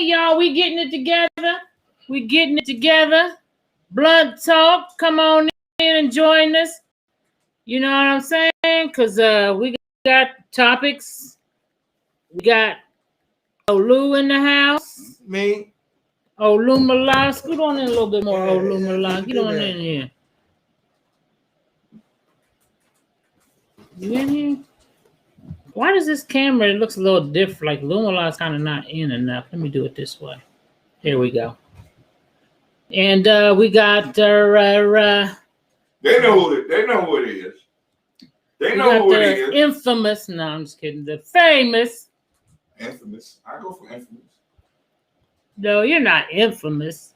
y'all. We getting it together. We getting it together. Blunt talk. Come on in and join us. You know what I'm saying? Because we got topics. We got Olu in the house. Me. Olu Malak. Scoot on in a little bit more, Olu Malak. Get on in here. You in here? Why does this camera, it looks a little different, like Lumalak's kind of not in enough. Let me do it this way. Here we go. And we got They know who it is. They know who it is. Infamous, no, I'm just kidding. The famous. Infamous. I go for infamous. No, you're not infamous.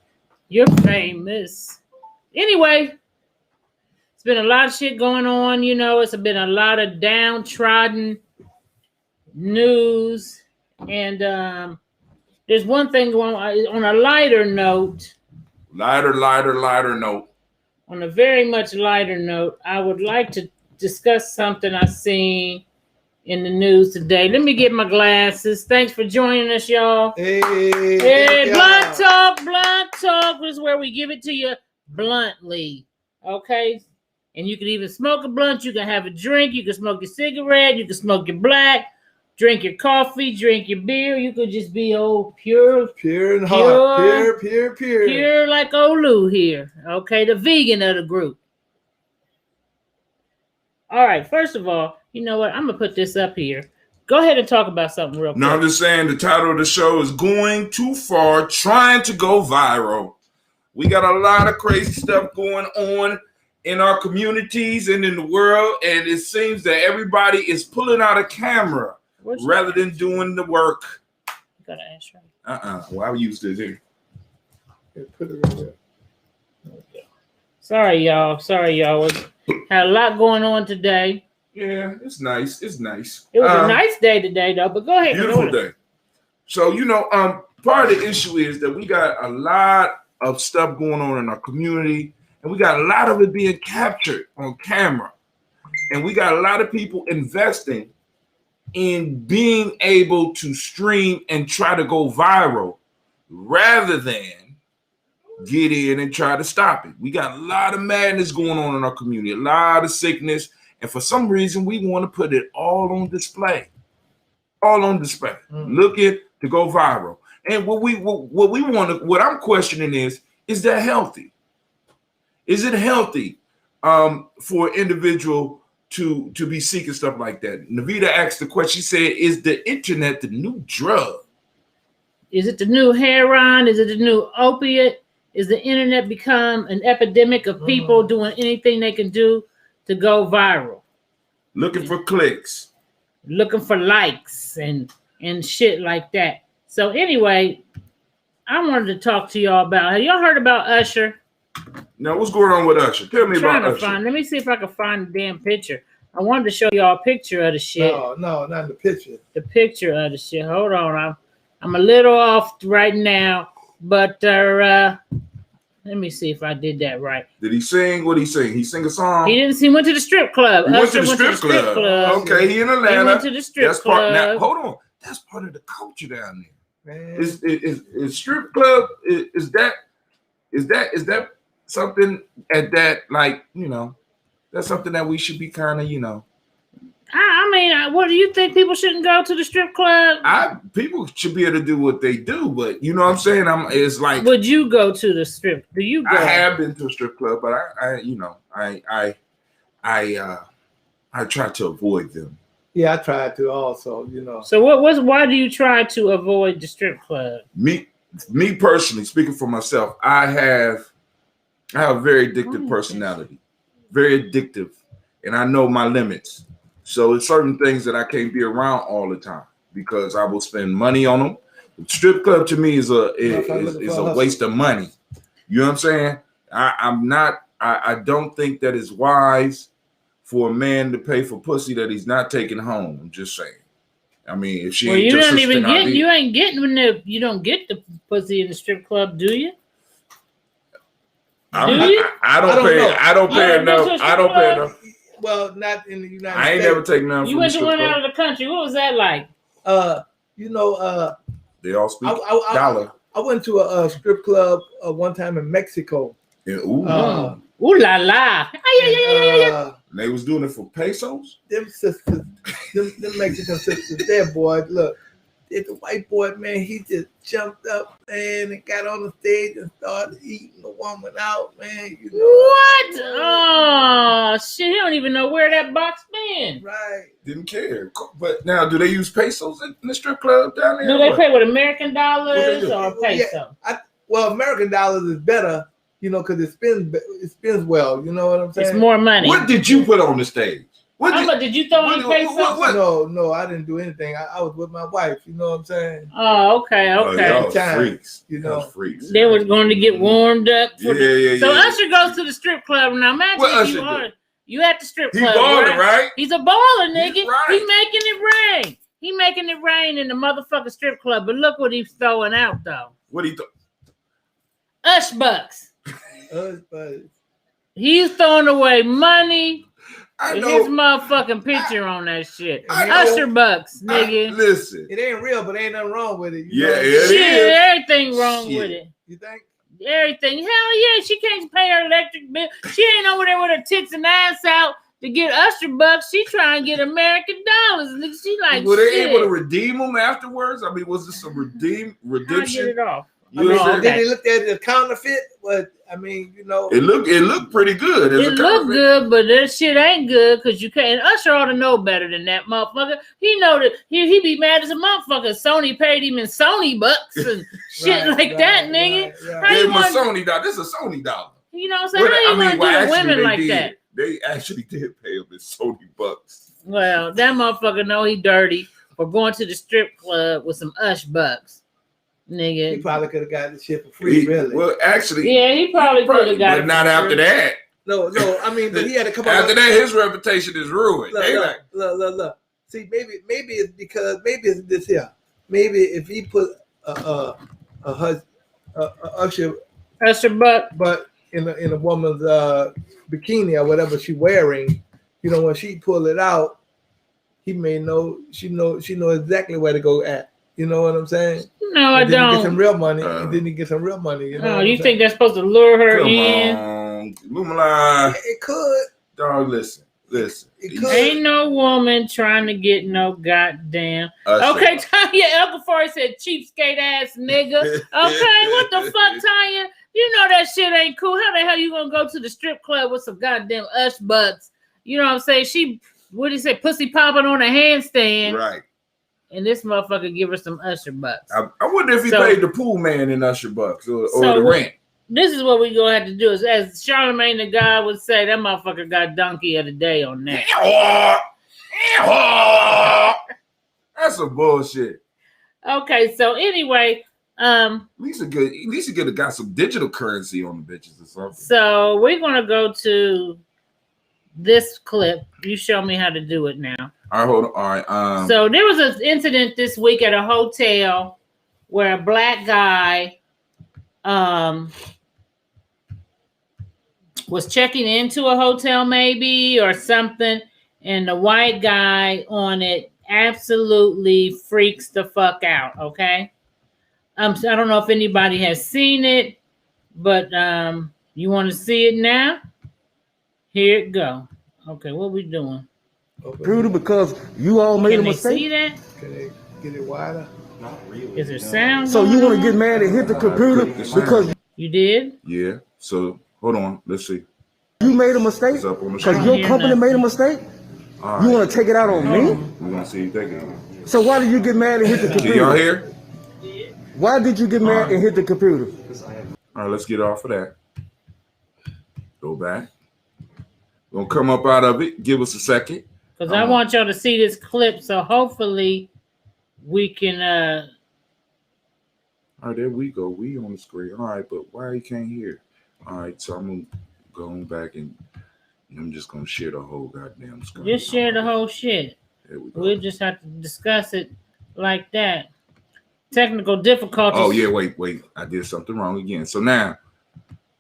You're famous. Anyway, it's been a lot of shit going on. You know, it's been a lot of downtrodden news. And there's one thing going on a lighter note. Lighter note. On a very much lighter note, I would like to discuss something I seen in the news today. Let me get my glasses. Thanks for joining us, y'all. Hey, Blunt Talk is where we give it to you bluntly, okay? And you can even smoke a blunt. You can have a drink. You can smoke your cigarette. You can smoke your black. Drink your coffee. Drink your beer. You could just be pure and hot. Pure like Olu here, okay? The vegan of the group. All right, first of all, you know what? I'm going to put this up here. Go ahead and talk about something real quick. No, I'm just saying the title of the show is Going Too Far, Trying to Go Viral. We got a lot of crazy stuff going on in our communities and in the world, and it seems that everybody is pulling out a camera rather than doing the work. You got to ask right. Well, I used it here. Put it right there. Okay. Sorry, y'all. Had a lot going on today. Yeah, it's nice. It was a nice day today, though. But go ahead. Beautiful day. So, part of the issue is that we got a lot of stuff going on in our community, and we got a lot of it being captured on camera. And we got a lot of people investing in being able to stream and try to go viral rather than get in and try to stop it. We got a lot of madness going on in our community, a lot of sickness, and for some reason we want to put it all on display. Looking to go viral. And what I'm questioning is that healthy? Is it healthy for an individual to be seeking stuff like that? Navita asked the question. She said, "Is the internet the new drug? Is it the new heroin? Is it the new opiate? Is the internet become an epidemic of people doing anything they can do to go viral? Looking for clicks. Looking for likes and shit like that." So anyway, I wanted to talk to y'all about, have y'all heard about Usher? Now, what's going on with Usher? Tell me about Usher. Let me see if I can find the damn picture. I wanted to show y'all a picture of the shit. No, not the picture. The picture of the shit. Hold on. I'm a little off right now. But let me see if I did that right. Did he sing? What did he sing? He sing a song? He didn't. He went to the strip club. He went to the strip club. Okay, he in Atlanta. He went to the strip club. Now, hold on. That's part of the culture down there. Man. Is strip club? Is that something at that, like, that's something that we should be kind of, I mean, what do you think? People shouldn't go to the strip club? People should be able to do what they do, but you know what I'm saying? It's like, would you go to the strip? Do you go? I have been to a strip club, but I try to avoid them. Yeah, I tried to also, So why do you try to avoid the strip club? Me personally, speaking for myself, I have a very addictive personality, very addictive, and I know my limits. So it's certain things that I can't be around all the time because I will spend money on them. The strip club to me is a waste of money. You know what I'm saying? I don't think that it's wise for a man to pay for pussy that he's not taking home. I'm just saying. I mean, if she ain't you don't even get, you ain't getting you don't get the pussy in the strip club, do you? I don't pay enough. Well, not in the United States. I ain't never taken none. You went to one out of the country. What was that like? They all speak dollar. I went to a strip club one time in Mexico. And, Ooh la la. and they was doing it for pesos. Them sisters, them Mexican sisters, there, boy. Look, the white boy, man, he just jumped up, man, and got on the stage and started eating the woman out, man. You know what? Oh shit! He don't even know where that box been. Right. Didn't care. But now, do they use pesos in the strip club down there? Do they pay with American dollars or peso? Yeah, well, American dollars is better, you know, because it spins well. You know what I'm saying? It's more money. What did you put on the stage? Did you throw any pesos? No, I didn't do anything. I was with my wife. You know what I'm saying? Oh, okay. Freaks. You know, freaks. They was going to get warmed up. So Usher goes to the strip club now. Imagine if you at the strip club. He balling, right? He's a baller, nigga. Right. He making it rain. He making it rain in the motherfucking strip club. But look what he's throwing out though. What he throw? Ush bucks. Bucks. He's throwing away money. I know. His motherfucking picture on that shit. Usher bucks, nigga. Listen. It ain't real, but ain't nothing wrong with it. Everything wrong with it. You think? Everything. Hell yeah, she can't pay her electric bill. She ain't over there with her tits and ass out to get Usher bucks. She trying to get American dollars. She like, were they able to redeem them afterwards? I mean, was this a redemption? Get it off. Then they looked at it as counterfeit, but I mean, you know, it looked pretty good. It looked good, but that shit ain't good because you can't. Usher ought to know better than that motherfucker. He know that he be mad as a motherfucker. Sony paid him in Sony bucks and shit that, nigga. Gave him a Sony dollar. This is a Sony dollar. You know what I'm saying? How you want to do women like that? They actually did pay him in Sony bucks. Well, that motherfucker know he dirty for going to the strip club with some Ush bucks. Nigga. He probably could have got the shit for free, really. Well, actually. Yeah, he probably could have got it. But not after that. No, I mean, but he had to come after that, his reputation is ruined. Look. See, maybe it's because, maybe it's this here. Maybe if he put a Usher butt in a woman's bikini or whatever she's wearing, you know, when she pull it out, he may know, she know exactly where to go at. You know what I'm saying? No, I don't. Get some real money. And then he get some real money. You know you think that's supposed to lure her in? It could. Dog, listen. It could. Ain't no woman trying to get no goddamn. Okay, Tanya, Uncle Forrest said cheapskate ass nigga. Okay, what the fuck, Tanya? You know that shit ain't cool. How the hell you gonna go to the strip club with some goddamn Ush butts? You know what I'm saying? What did he say? Pussy popping on a handstand. Right. And this motherfucker give her some Usher bucks. I wonder if he paid the pool man in Usher bucks or the rent. This is what we gonna have to do. Is, as Charlemagne the God would say, that motherfucker got donkey of the day on that. That's some bullshit. Okay, so anyway, at least he could have got some digital currency on the bitches or something. So we're gonna go to this clip. You show me how to do it now. All right, hold on. All right. So there was an incident this week at a hotel where a black guy was checking into a hotel maybe or something, and the white guy on it absolutely freaks the fuck out. Okay. I don't know if anybody has seen it, but you want to see it now? Here it go. Okay, what we doing? Because you all made a mistake. See that? Can they get it wider? Not really. Is there sound? So you want to get mad and hit the computer because you did? Yeah. So hold on. Let's see. You made a mistake because your company made a mistake. Right. You want to take it out on me? We're gonna see you take it. So why did you get mad and hit the computer? Can y'all hear? Why did you get mad and hit the computer? All right, let's get off of that. Go back. We're gonna come up out of it. Give us a second. Because I want y'all to see this clip, so hopefully we can all right, there we go. We on the screen. All right, but why you can't hear? All right, so I'm gonna go back and I'm just gonna share the whole goddamn screen. Just share the whole shit. There we go. We'll just have to discuss it like that. Technical difficulties. Oh yeah, wait. I did something wrong again. So now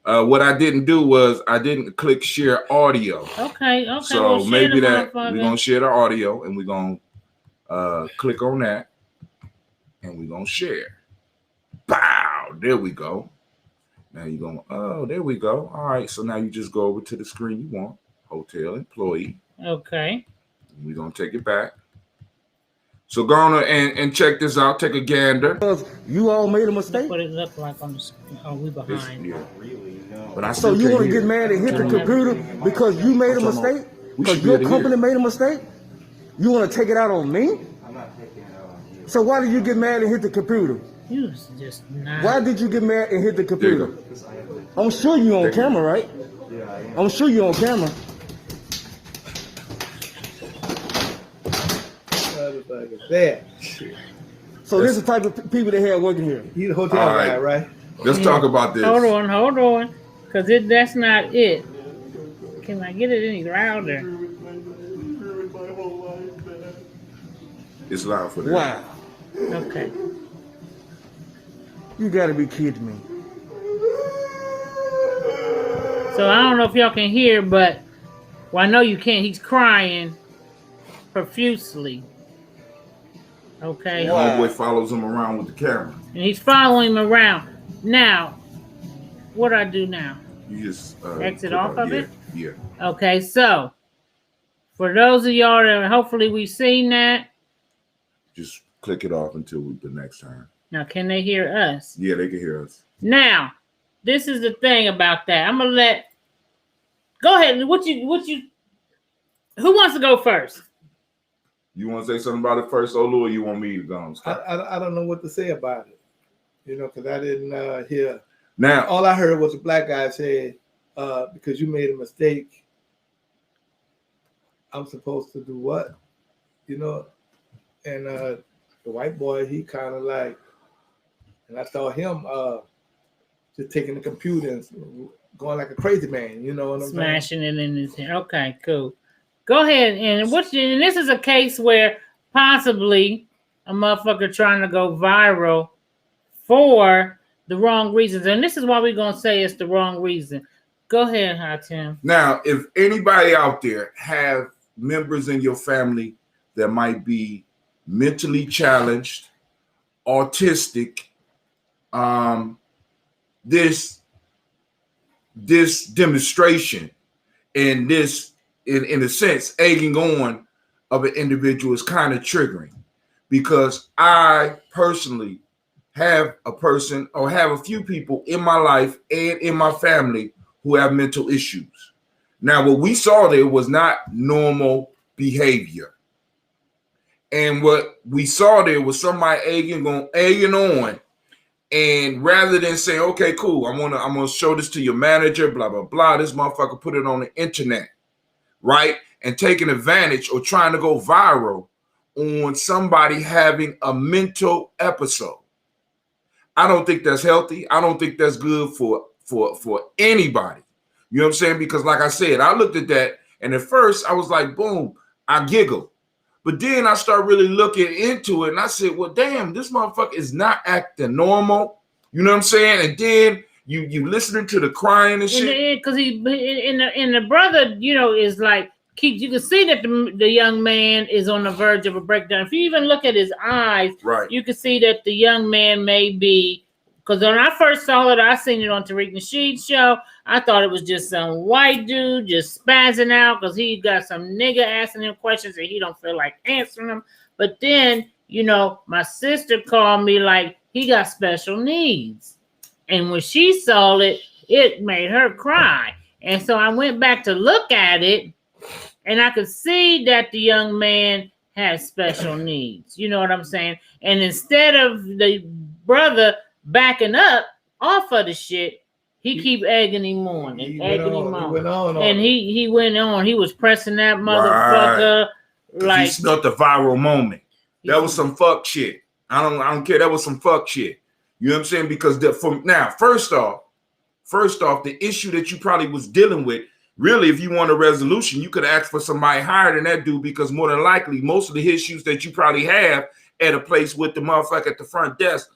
what I didn't do was I didn't click share audio. Okay. So maybe that we're gonna share the audio and we're gonna click on that. and we're gonna share. Bow, there we go. Now you're going, oh, there we go. All right, so now you just go over to the screen you want, hotel employee. Okay. We're gonna take it back. So go on and check this out. Take a gander. Because you all made a mistake. What it look like on the screen? Oh, we behind. Yeah. But I So you want to get mad and hit the computer because you made a mistake? Because your company made a mistake? You want to take it out on me? I'm not taking it out on you. So why did you get mad and hit the computer? You was just not. Why did you get mad and hit the computer? I'm sure you on camera, right? Yeah, I am. I'm sure you on camera. There. So this is the type of people they have working here. He's the hotel guy, right? Let's talk about this. Hold on. Because that's not it. Can I get it any louder? It's loud for them. Wow. Okay. You gotta be kidding me. So I don't know if y'all can hear, but well, I know you can't. He's crying profusely. Okay. The homeboy follows him around with the camera. And he's following him around. Now, what do I do now? You just exit off of it? Yeah. Okay, so for those of y'all that hopefully we've seen that. Just click it off until the next time. Now, can they hear us? Yeah, they can hear us. Now, this is the thing about that. I'm gonna go ahead. Who wants to go first? You want to say something about it first, Olu, or you want me to go? I don't know what to say about it, because I didn't hear. Now, all I heard was the black guy say, because you made a mistake, I'm supposed to do what? And the white boy, he kind of like, and I saw him just taking the computer and going like a crazy man, you know what I'm saying? Smashing it in his hand. Okay, cool. Go ahead. And this is a case where possibly a motherfucker trying to go viral for the wrong reasons. And this is why we're going to say it's the wrong reason. Go ahead, Hatim. Now, if anybody out there have members in your family that might be mentally challenged, autistic, this demonstration and this, in a sense, egging on of an individual is kind of triggering, because I personally have a person or have a few people in my life and in my family who have mental issues. Now, what we saw there was not normal behavior. And what we saw there was somebody egging on, and rather than saying, okay, cool, I'm gonna show this to your manager, blah, blah, blah, this motherfucker put it on the internet, right? And taking advantage or trying to go viral on somebody having a mental episode. I don't think that's healthy. I don't think that's good for anybody. You know what I'm saying? Because like I said, I looked at that and at first I was like, boom, I giggled. But then I started really looking into it and I said, well, damn, this motherfucker is not acting normal. You know what I'm saying? And then you listening to the crying and shit. Because the brother, is like, you can see that the young man is on the verge of a breakdown. If you even look at his eyes, right, you can see that the young man may be, because when I first saw it, I seen it on Tariq Nasheed's show. I thought it was just some white dude just spazzing out because he got some nigga asking him questions and he don't feel like answering them. But then, my sister called me like he got special needs. And when she saw it, it made her cry. And so I went back to look at it, and I could see that the young man has special needs. You know what I'm saying? And instead of the brother backing up off of the shit, he keep egging him on and egging him on. And he went on. He was pressing that motherfucker like he snuck the viral moment. That was some fuck shit. I don't care. That was some fuck shit. You know what I'm saying? Because first off, the issue that you probably was dealing with, really, if you want a resolution, you could ask for somebody higher than that dude, because more than likely, most of the issues that you probably have at a place with the motherfucker at the front desk,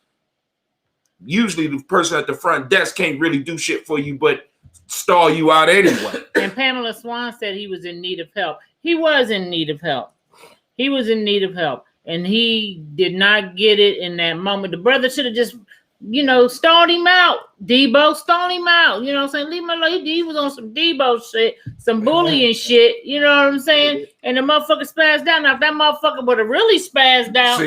usually the person at the front desk can't really do shit for you but stall you out anyway. And Pamela Swan said he was in need of help. He was in need of help. and he did not get it in that moment. The brother should have just, stoned him out. Debo stoned him out. You know what I'm saying? Leave him alone. He was on some Debo shit, some bullying shit. You know what I'm saying? And the motherfucker spazzed out. Now, if that motherfucker would have really spazzed out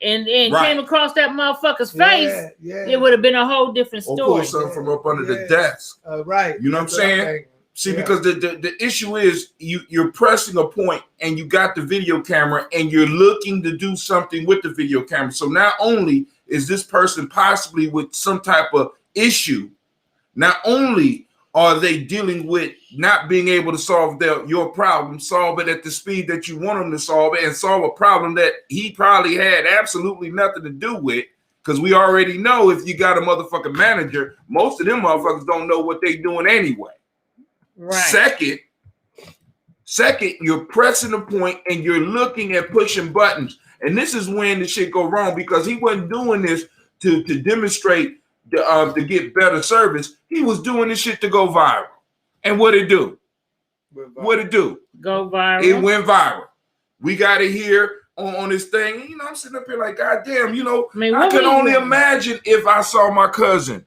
and came across that motherfucker's face, it would have been a whole different story. Or pull something from up under the desk. Right. You know what I'm saying? See, because the issue is you're pressing a point and you got the video camera and you're looking to do something with the video camera. So not only is this person possibly with some type of issue, not only are they dealing with not being able to solve your problem, solve it at the speed that you want them to solve it, and solve a problem that he probably had absolutely nothing to do with. Because we already know if you got a motherfucking manager, most of them motherfuckers don't know what they doing anyway. Right. Second, you're pressing a point and you're looking at pushing buttons. And this is when the shit go wrong, because he wasn't doing this to demonstrate to get better service. He was doing this shit to go viral. And what'd it do? What'd it do? Go viral. It went viral. We got it here on this thing. I'm sitting up here like, God damn, I can only imagine if I saw my cousin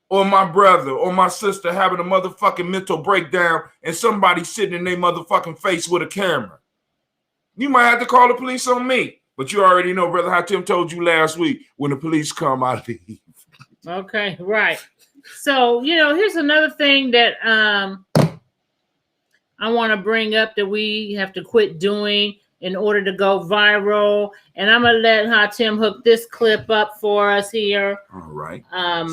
or my brother or my sister having a motherfucking mental breakdown and somebody sitting in their motherfucking face with a camera. You might have to call the police on me. But you already know, brother, how Tim told you last week, when the police come, I leave. Okay, right. So, here's another thing that I want to bring up that we have to quit doing in order to go viral. And I'm going to let Tim hook this clip up for us here. All right.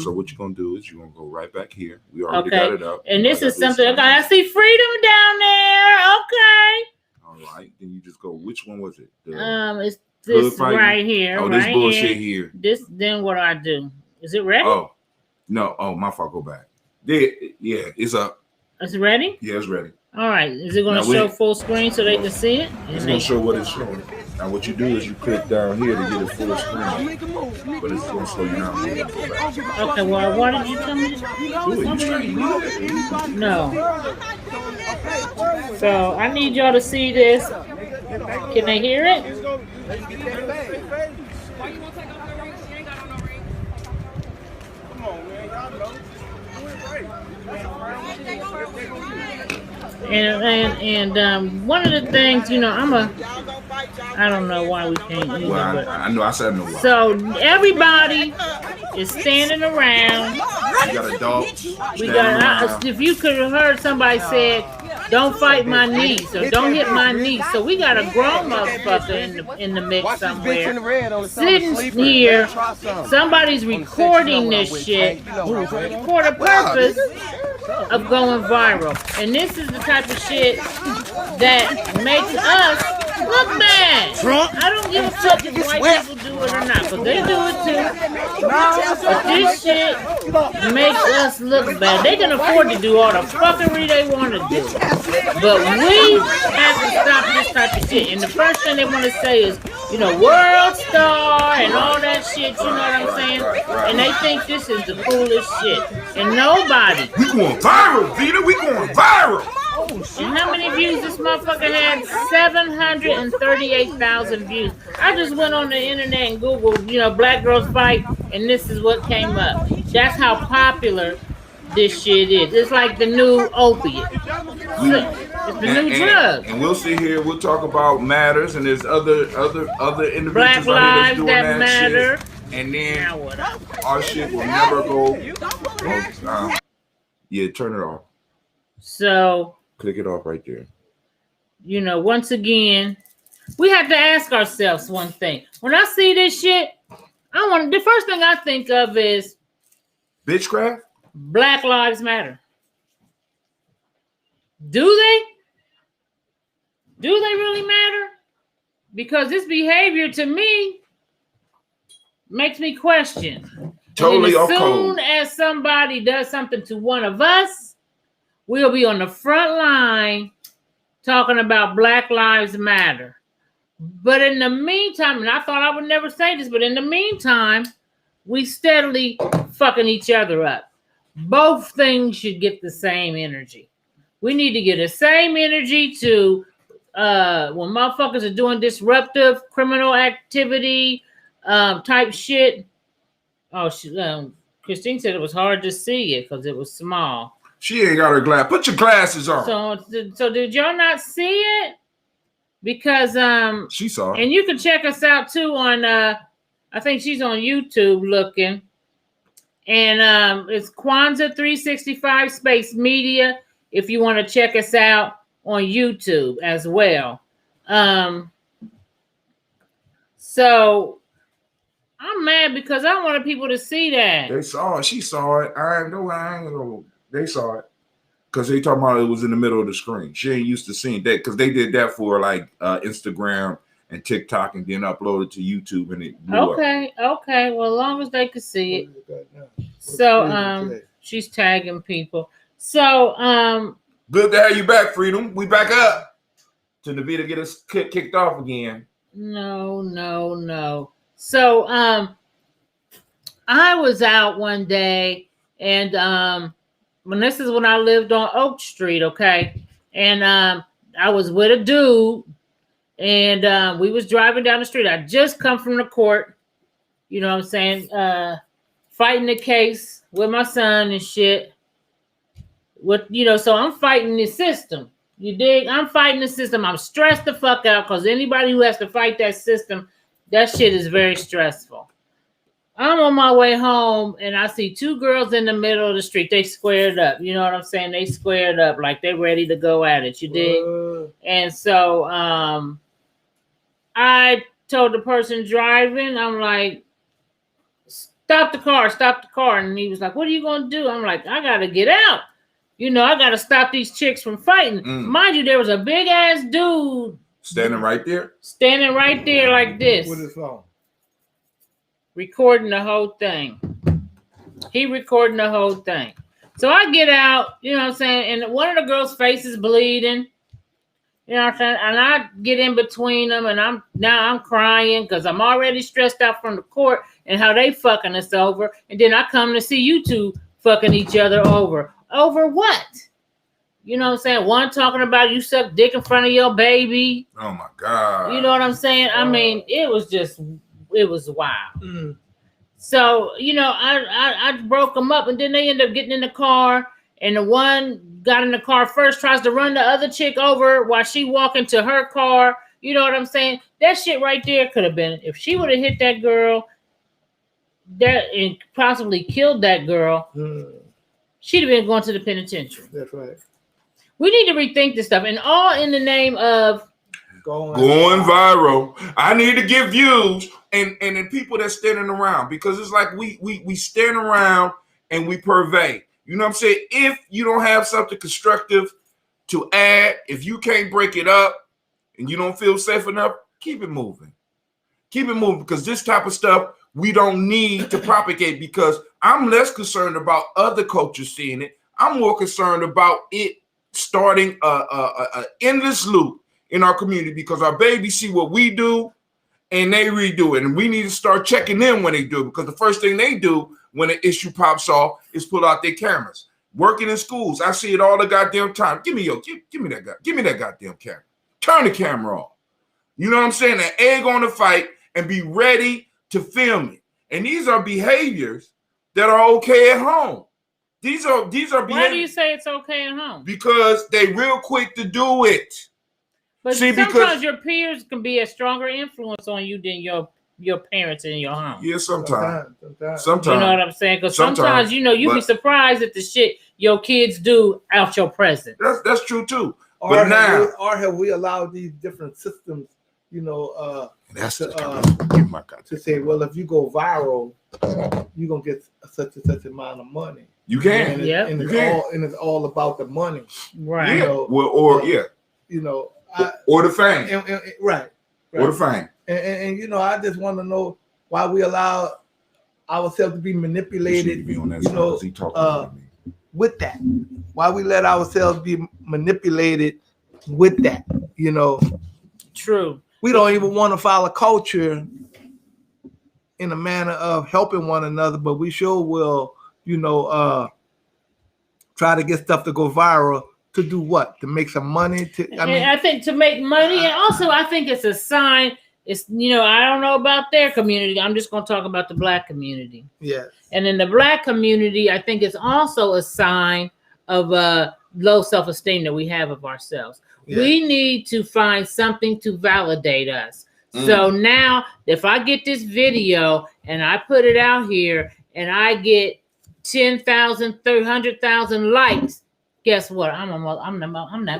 So what you're going to do is you're going to go right back here. We already got it up. And this is something, I see Freedom down there. Okay. All right. Then you just go, which one was it? It's this right here. Oh, this bullshit here. Then what do I do? Is it ready? Oh, no. Oh, my fault. Go back. Yeah, it's up. It's ready? Yeah, it's ready. All right. Is it going to show full screen so they can see it? It's going to show what it's showing. Now, what you do is you click down here to get it full screen. But it's going to slow you down. Okay, well, why did you tell me to? No. So, I need y'all to see this. Can they hear it? And one of the things, I don't know why we can't use it. But I know I said no. So everybody is standing around. We got adults. If you could have heard somebody said, "Don't fight my niece" or "Don't hit my niece." So we got a grown motherfucker in the mix somewhere, sitting here. Somebody's recording this shit for the purpose of going viral, and this is the type of shit that makes us look bad. I don't give a fuck if white people do it or not, but they do it too. But this shit makes us look bad. They can afford to do all the fuckery they want to do, but we have to stop this type of shit. And the first thing they want to say is, world star and all that shit. You know what I'm saying? And they think this is the coolest shit. And nobody. We going viral, Vita. We going viral. And how many views this motherfucker had? 738,000 views. I just went on the internet and Googled, black girls fight, and this is what came up. That's how popular this shit is. It's like the new opiate. It's the new drug. And we'll sit here. We'll talk about matters, and there's other individuals Black lives that matter. Shit. And then our shit will never go. Yeah, turn it off. So click it off right there. Once again, we have to ask ourselves one thing. When I see this shit, the first thing I think of is bitchcraft. Black Lives Matter. Do they? Do they really matter? Because this behavior to me makes me question. Totally off code. As soon as somebody does something to one of us, we'll be on the front line talking about Black Lives Matter. But in the meantime, and I thought I would never say this, but in the meantime, we steadily fucking each other up. Both things should get the same energy. We need to get the same energy to when motherfuckers are doing disruptive criminal activity type shit. Oh, Christine said it was hard to see it because it was small. She ain't got her glass. Put your glasses on. So did y'all not see it? Because she saw it. And you can check us out too on I think she's on YouTube looking. And it's Kwanzaa 365 Space Media if you want to check us out on YouTube as well. So I'm mad because I wanted people to see that. They saw it. She saw it. I ain't know. They saw it because they talking about it was in the middle of the screen. She ain't used to seeing that because they did that for like Instagram and TikTok and then upload it to YouTube and it blew up. Okay. Well, as long as they could see it. So she's tagging people. So good to have you back, Freedom. We back up to Navita get us kicked off again. No. So I was out one day and this is when I lived on Oak Street, okay? And I was with a dude and we was driving down the street. I just come from the court, you know what I'm saying? Fighting the case with my son and shit. So I'm fighting the system. You dig? I'm fighting the system. I'm stressed the fuck out because anybody who has to fight that system, that shit is very stressful. I'm on my way home and I see two girls in the middle of the street. They squared up. You know what I'm saying? They squared up like they're ready to go at it. You dig? And so I told the person driving, I'm like, stop the car. And he was like, what are you going to do? I'm like, I got to get out. I got to stop these chicks from fighting. Mind you, there was a big ass dude. Standing right there like this. With his phone. Recording the whole thing. He recording the whole thing. So I get out, you know what I'm saying? And one of the girls' face is bleeding. You know what I'm saying? And I get in between them and I'm crying because I'm already stressed out from the court and how they fucking us over. And then I come to see you two fucking each other over. Over what? You know what I'm saying? One talking about you suck dick in front of your baby. Oh my God. You know what I'm saying? I mean, it was wild. So, I broke them up and then they end up getting in the car and the one got in the car first, tries to run the other chick over while she walking to her car. You know what I'm saying? That shit right there could have been, if she would have hit that girl and possibly killed that girl, she'd have been going to the penitentiary. That's right. We need to rethink this stuff, and all in the name of going viral. I need to get views and the people that's standing around, because it's like we stand around and we purvey. You know what I'm saying? If you don't have something constructive to add, if you can't break it up and you don't feel safe enough, keep it moving. Keep it moving, because this type of stuff we don't need to propagate, because I'm less concerned about other cultures seeing it. I'm more concerned about it starting a endless loop in our community, because our babies see what we do and they redo it. And we need to start checking them when they do it, because the first thing they do when an issue pops off is pull out their cameras. Working in schools, I see it all the goddamn time. Give me that goddamn camera. Turn the camera off. You know what I'm saying? An egg on the fight and be ready to film it. And these are behaviors that are okay at home. These are behaviors. Why do you say it's okay at home? Because they real quick to do it. But sometimes your peers can be a stronger influence on you than your parents in your home. Yeah, sometimes. You know what I'm saying? Because sometimes you be surprised at the shit your kids do out your presence. That's true too. Or have we allowed these different systems, to say, well, if you go viral, you're gonna get such and such amount of money. You can, and it's all about the money, right? Or the fame, right? Or the fame. And I just want to know why we allow ourselves to be manipulated. With that, why we let ourselves be manipulated with that. True. We don't even want to follow culture in a manner of helping one another, but we sure will, try to get stuff to go viral To do what? To make some money? I think to make money, and also I think it's a sign. It's I don't know about their community. I'm just going to talk about the Black community. Yes. And in the Black community, I think it's also a sign of low self-esteem that we have of ourselves. Yeah. We need to find something to validate us. So now, if I get this video and I put it out here and I get 10,000, 300,000 likes, guess what? I'm that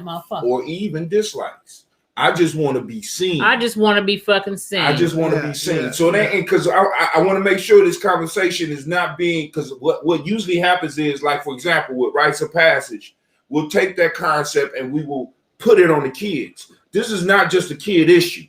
motherfucker. Or even dislikes. I just want to be seen. I just want to be fucking seen. I just want to be seen. So that, because I want to make sure this conversation is not being, because what usually happens is, like, for example, with rites of passage, we'll take that concept and we will put it on the kids. This is not just a kid issue.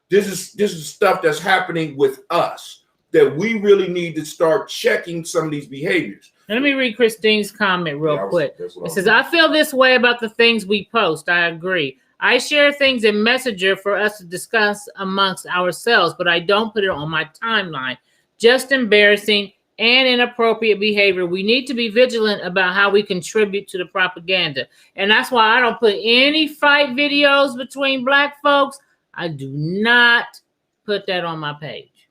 This is stuff that's happening with us that we really need to start checking some of these behaviors. Let me read Christine's comment real quick. It says, I feel this way about the things we post. I agree. I share things in Messenger for us to discuss amongst ourselves, but I don't put it on my timeline. Just embarrassing and inappropriate behavior. We need to be vigilant about how we contribute to the propaganda. And that's why I don't put any fight videos between Black folks. I do not put that on my page.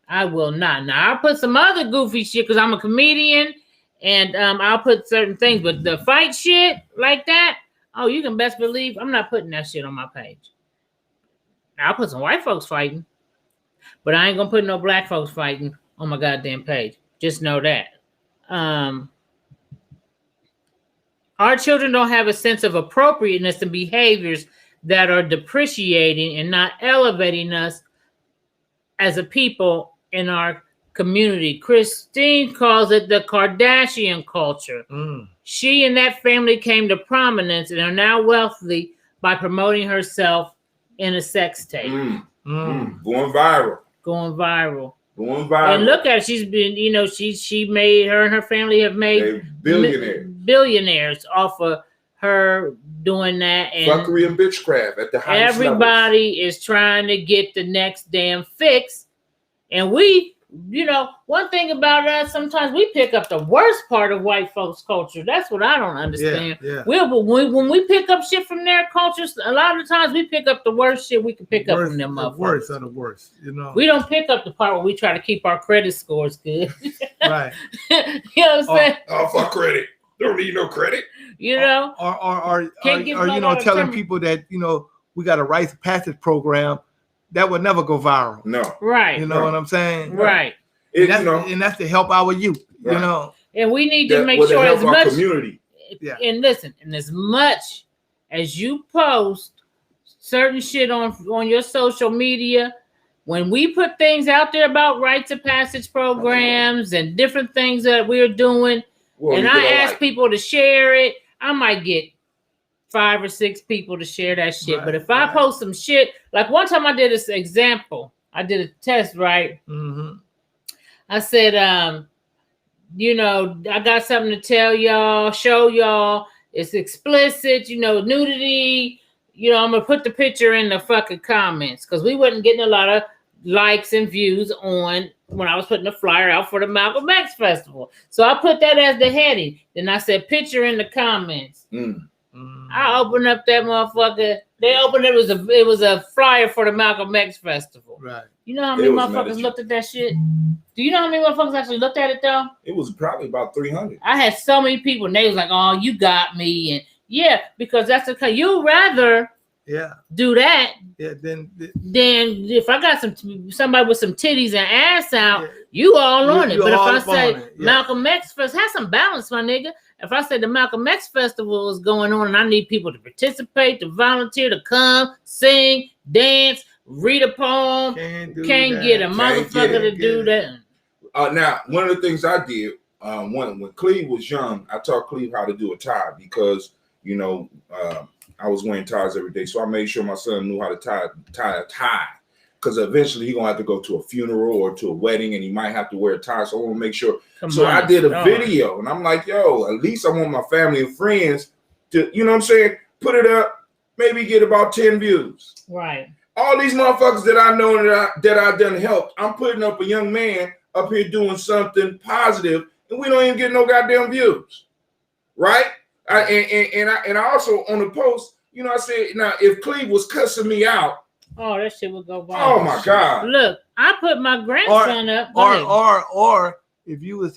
I will not. Now, I'll put some other goofy shit because I'm a comedian and I'll put certain things. But the fight shit like that, oh, you can best believe I'm not putting that shit on my page. Now, I'll put some white folks fighting, but I ain't going to put no Black folks fighting on my goddamn page. Just know that. Our children don't have a sense of appropriateness in behaviors that are depreciating and not elevating us as a people in our community. Christine calls it the Kardashian culture. She and that family came to prominence and are now wealthy by promoting herself in a sex tape. Going viral. And look at it. She's been, she made, her and her family have made billionaires off of her doing that. And fuckery and bitchcraft at the highest everybody levels. Is trying to get the next damn fix. And we, one thing about us, sometimes we pick up the worst part of white folks' culture. That's what I don't understand. When we pick up shit from their cultures, a lot of the times we pick up the worst shit we can pick up from them motherfuckers. The worst of the worst, We don't pick up the part where we try to keep our credit scores good. Right. You know what I'm saying? Oh, fuck credit. Don't need no credit. Or telling people that, we got a rites of passage program that would never go viral. No. Right. You know what I'm saying? Right. And that's to help our youth, And we need to make sure as much community. And listen, and as much as you post certain shit on your social media, when we put things out there about rites of passage programs and different things that we're doing, and I ask people to share it, I might get 5 or 6 people to share that shit. But if I post some shit, like one time I did this example, I did a test, right? I said, I got something to tell y'all, show y'all. It's explicit, nudity. I'm going to put the picture in the fucking comments because we wasn't getting a lot of likes and views on when I was putting the flyer out for the Malcolm X Festival. So I put that as the heading. Then I said, picture in the comments. I opened up that motherfucker. They opened it. It was a flyer for the Malcolm X Festival. Right. You know how many motherfuckers looked at that shit? Do you know how many motherfuckers actually looked at it though? It was probably about 300. I had so many people, and they was like, "Oh, you got me," and because that's the you rather do that then if I got somebody with some titties and ass out, you all on it. But if I say Malcolm X Festival, have some balance, my nigga. If I say the Malcolm X Festival is going on and I need people to participate, to volunteer, to come, sing, dance, read a poem, can't get a motherfucker to do that. Now, one of the things I did when Cleve was young, I taught Cleve how to do a tie because, I was wearing ties every day. So I made sure my son knew how to tie a tie because eventually he's going to have to go to a funeral or to a wedding and he might have to wear a tie. So I want to make sure. I did a video and I'm like, yo, at least I want my family and friends to, put it up, maybe get about 10 views. Right. All these motherfuckers that I know that I done helped, I'm putting up a young man up here doing something positive and we don't even get no goddamn views. Right? I also on the post, you know, I said, now if Cleve was cussing me out, oh, that shit would go viral. Oh my God! Look, I put my grandson up. Or if you was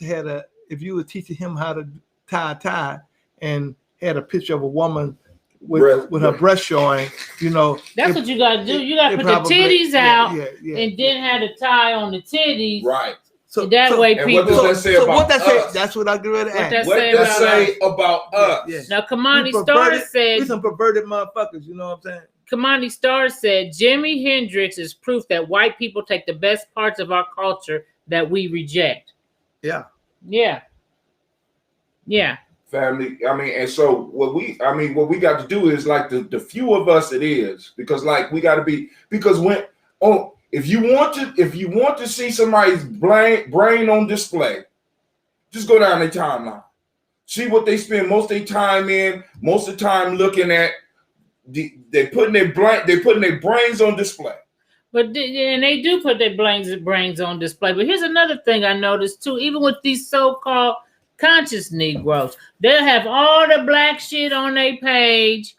teaching him how to tie a tie and had a picture of a woman with her breast showing, you know. That's what you gotta do. You gotta put the titties out and then have the tie on the titties. Right. So that way people. What does that say about what that us? say? That's what I agree with. What that say about us? Yeah. Now, Kamani Star said, "We some perverted motherfuckers." You know what I'm saying? Kamani Star said, "Jimi Hendrix is proof that white people take the best parts of our culture that we reject." Yeah. Yeah. Yeah. Family. I mean, and so what we got to do is like the few of us it is, because like we got to be, because if you want to see somebody's brain on display, just go down their timeline. See what they spend most of their time in, most of the time looking at. They're putting their brains on display. But and they do put their brains on display. But here's another thing I noticed too. Even with these so-called conscious Negroes, they'll have all the black shit on their page,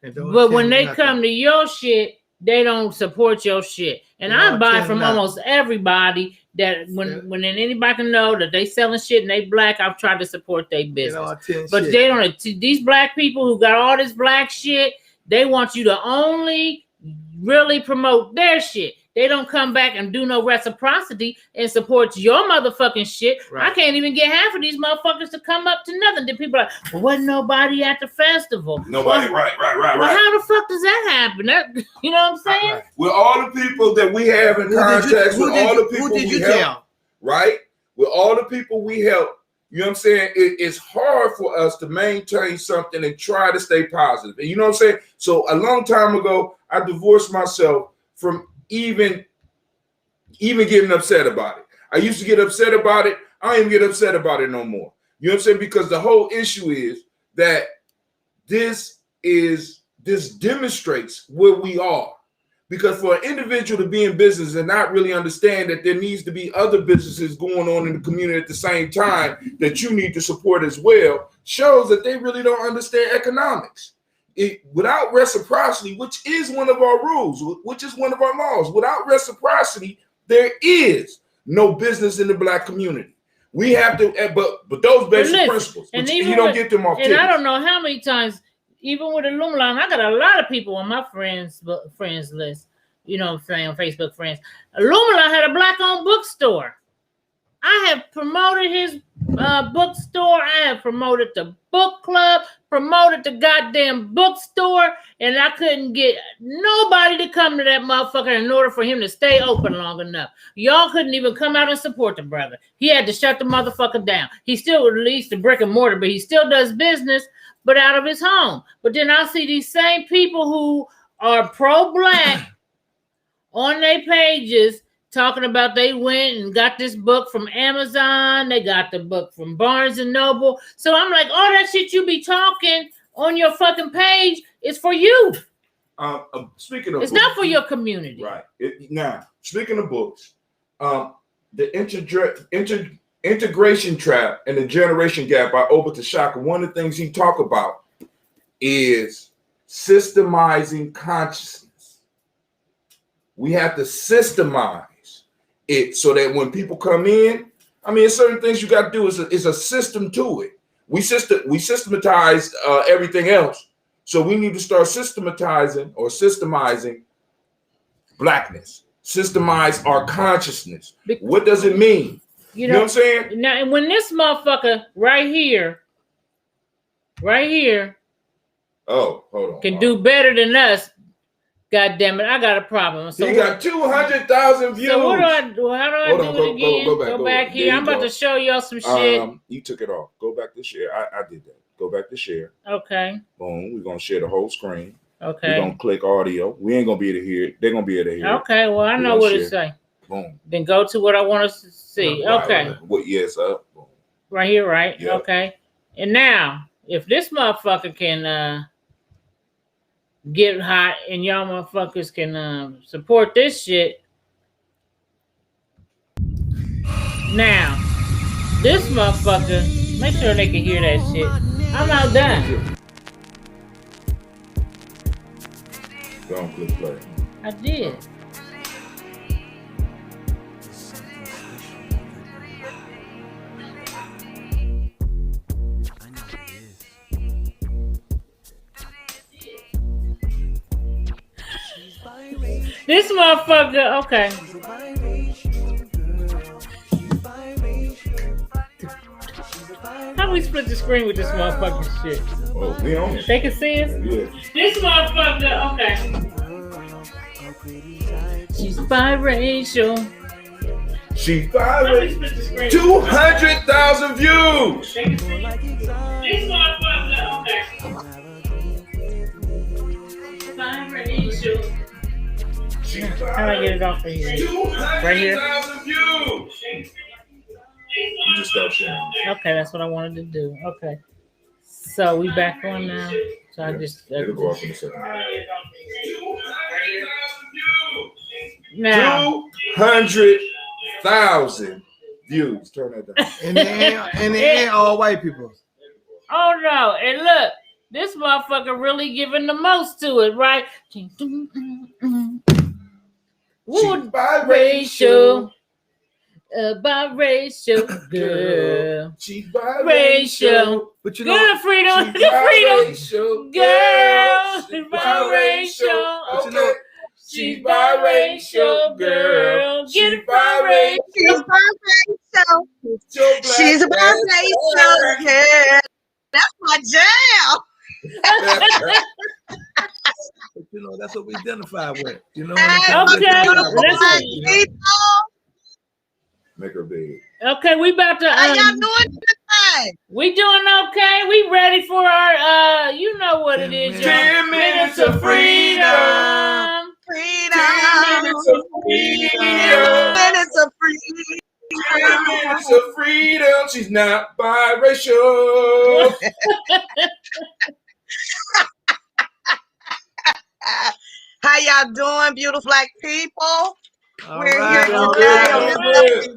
but when they come to your shit, they don't support your shit. And I buy from almost everybody that when anybody can know that they selling shit and they black, I've tried to support their business. But they don't. These black people who got all this black shit, they want you to only really promote their shit. They don't come back and do no reciprocity and support your motherfucking shit. Right. I can't even get half of these motherfuckers to come up to nothing. Then people are like, well, wasn't nobody at the festival. Nobody, right. Well, how the fuck does that happen? You know what I'm saying? Right. With all the people that we have in contact with, all the people we help, right? With all the people we help, you know what I'm saying? It's hard for us to maintain something and try to stay positive. And you know what I'm saying? So a long time ago, I divorced myself from even getting upset about it. I used to get upset about it. I don't even get upset about it no more. You know what I'm saying? Because the whole issue is that this demonstrates where we are. Because for an individual to be in business and not really understand that there needs to be other businesses going on in the community at the same time that you need to support as well, shows that they really don't understand economics. Without reciprocity, which is one of our rules, which is one of our laws, without reciprocity, there is no business in the black community. We have to, but those basic principles, and you don't get them off. And I don't know how many times, even with Illuminati, I got a lot of people on my friends list. You know what I'm saying, on Facebook friends. Illuminati had a black-owned bookstore. I have promoted his bookstore. I have promoted the book club, promoted the goddamn bookstore, and I couldn't get nobody to come to that motherfucker in order for him to stay open long enough. Y'all couldn't even come out and support the brother. He had to shut the motherfucker down. He still released the brick and mortar, but he still does business, but out of his home. But then I see these same people who are pro-black on their pages talking about they went and got this book from Amazon. They got the book from Barnes and Noble. So I'm like, all that shit you be talking on your fucking page is for you. Speaking of it's books, not for your community. Right. Now, speaking of books, the integration trap and the generation gap by Obata Shaka, one of the things he talk about is systemizing consciousness. We have to systemize it so that when people come in, I mean, certain things you got to do. Is a system to it. We systematize everything else, so we need to start systemizing blackness. Systemize our consciousness. What does it mean? You know what I'm saying? Now, and when this motherfucker right here, oh, hold on, can do better than us. God damn it, I got a problem. So he got 200,000 views. So what do I do? How do I do it again? Go back here. I'm about to show y'all some shit. You took it off. Go back to share. I did that. Go back to share. Okay. Boom. We're gonna share the whole screen. Okay. We're gonna click audio. We ain't gonna be able to hear it. They're gonna be able to hear it. Okay, well, I know what it say. Boom. Then go to what I want to see. Right, okay. What yes, up. Boom. Right here, right? Yep. Okay. And now, if this motherfucker can get hot and y'all motherfuckers can support this shit. Now, this motherfucker, make sure they can hear that shit. I'm outdone. Don't click play. I did. This motherfucker, okay. How we split the screen with this motherfucking shit? Oh, we on it. They can see us? Yeah. This motherfucker, okay. She's biracial. She How we violated split the screen? 200,000 views. They can see us? This motherfucker, okay. Biracial. How do I get it off of here? Right here? 200,000 views. You just stop sharing. Okay, that's what I wanted to do. Okay. So we back on now. So I just It'll go off in a second. now 200,000 views. Turn that down. And they ain't all white people. oh no, and look, this motherfucker really giving the most to it, right? Ooh, biracial. Biracial girl. She's Racial. But you know, Good freedom. She's Good freedom. biracial. Girl. She's Biracial. But you know, Okay. She's biracial girl. Get it biracial. She's biracial. Yeah. That's my jam. but you know that's what we identify with. You know. Okay. Listen. Make her big. Okay, we about to. How y'all doing tonight? We doing okay. We ready for our. You know what it is. 10 minutes of freedom. 10 minutes of freedom. 10 minutes of freedom. 10 minutes of freedom. She's not biracial. How y'all doing, beautiful black people? All We're right. here today.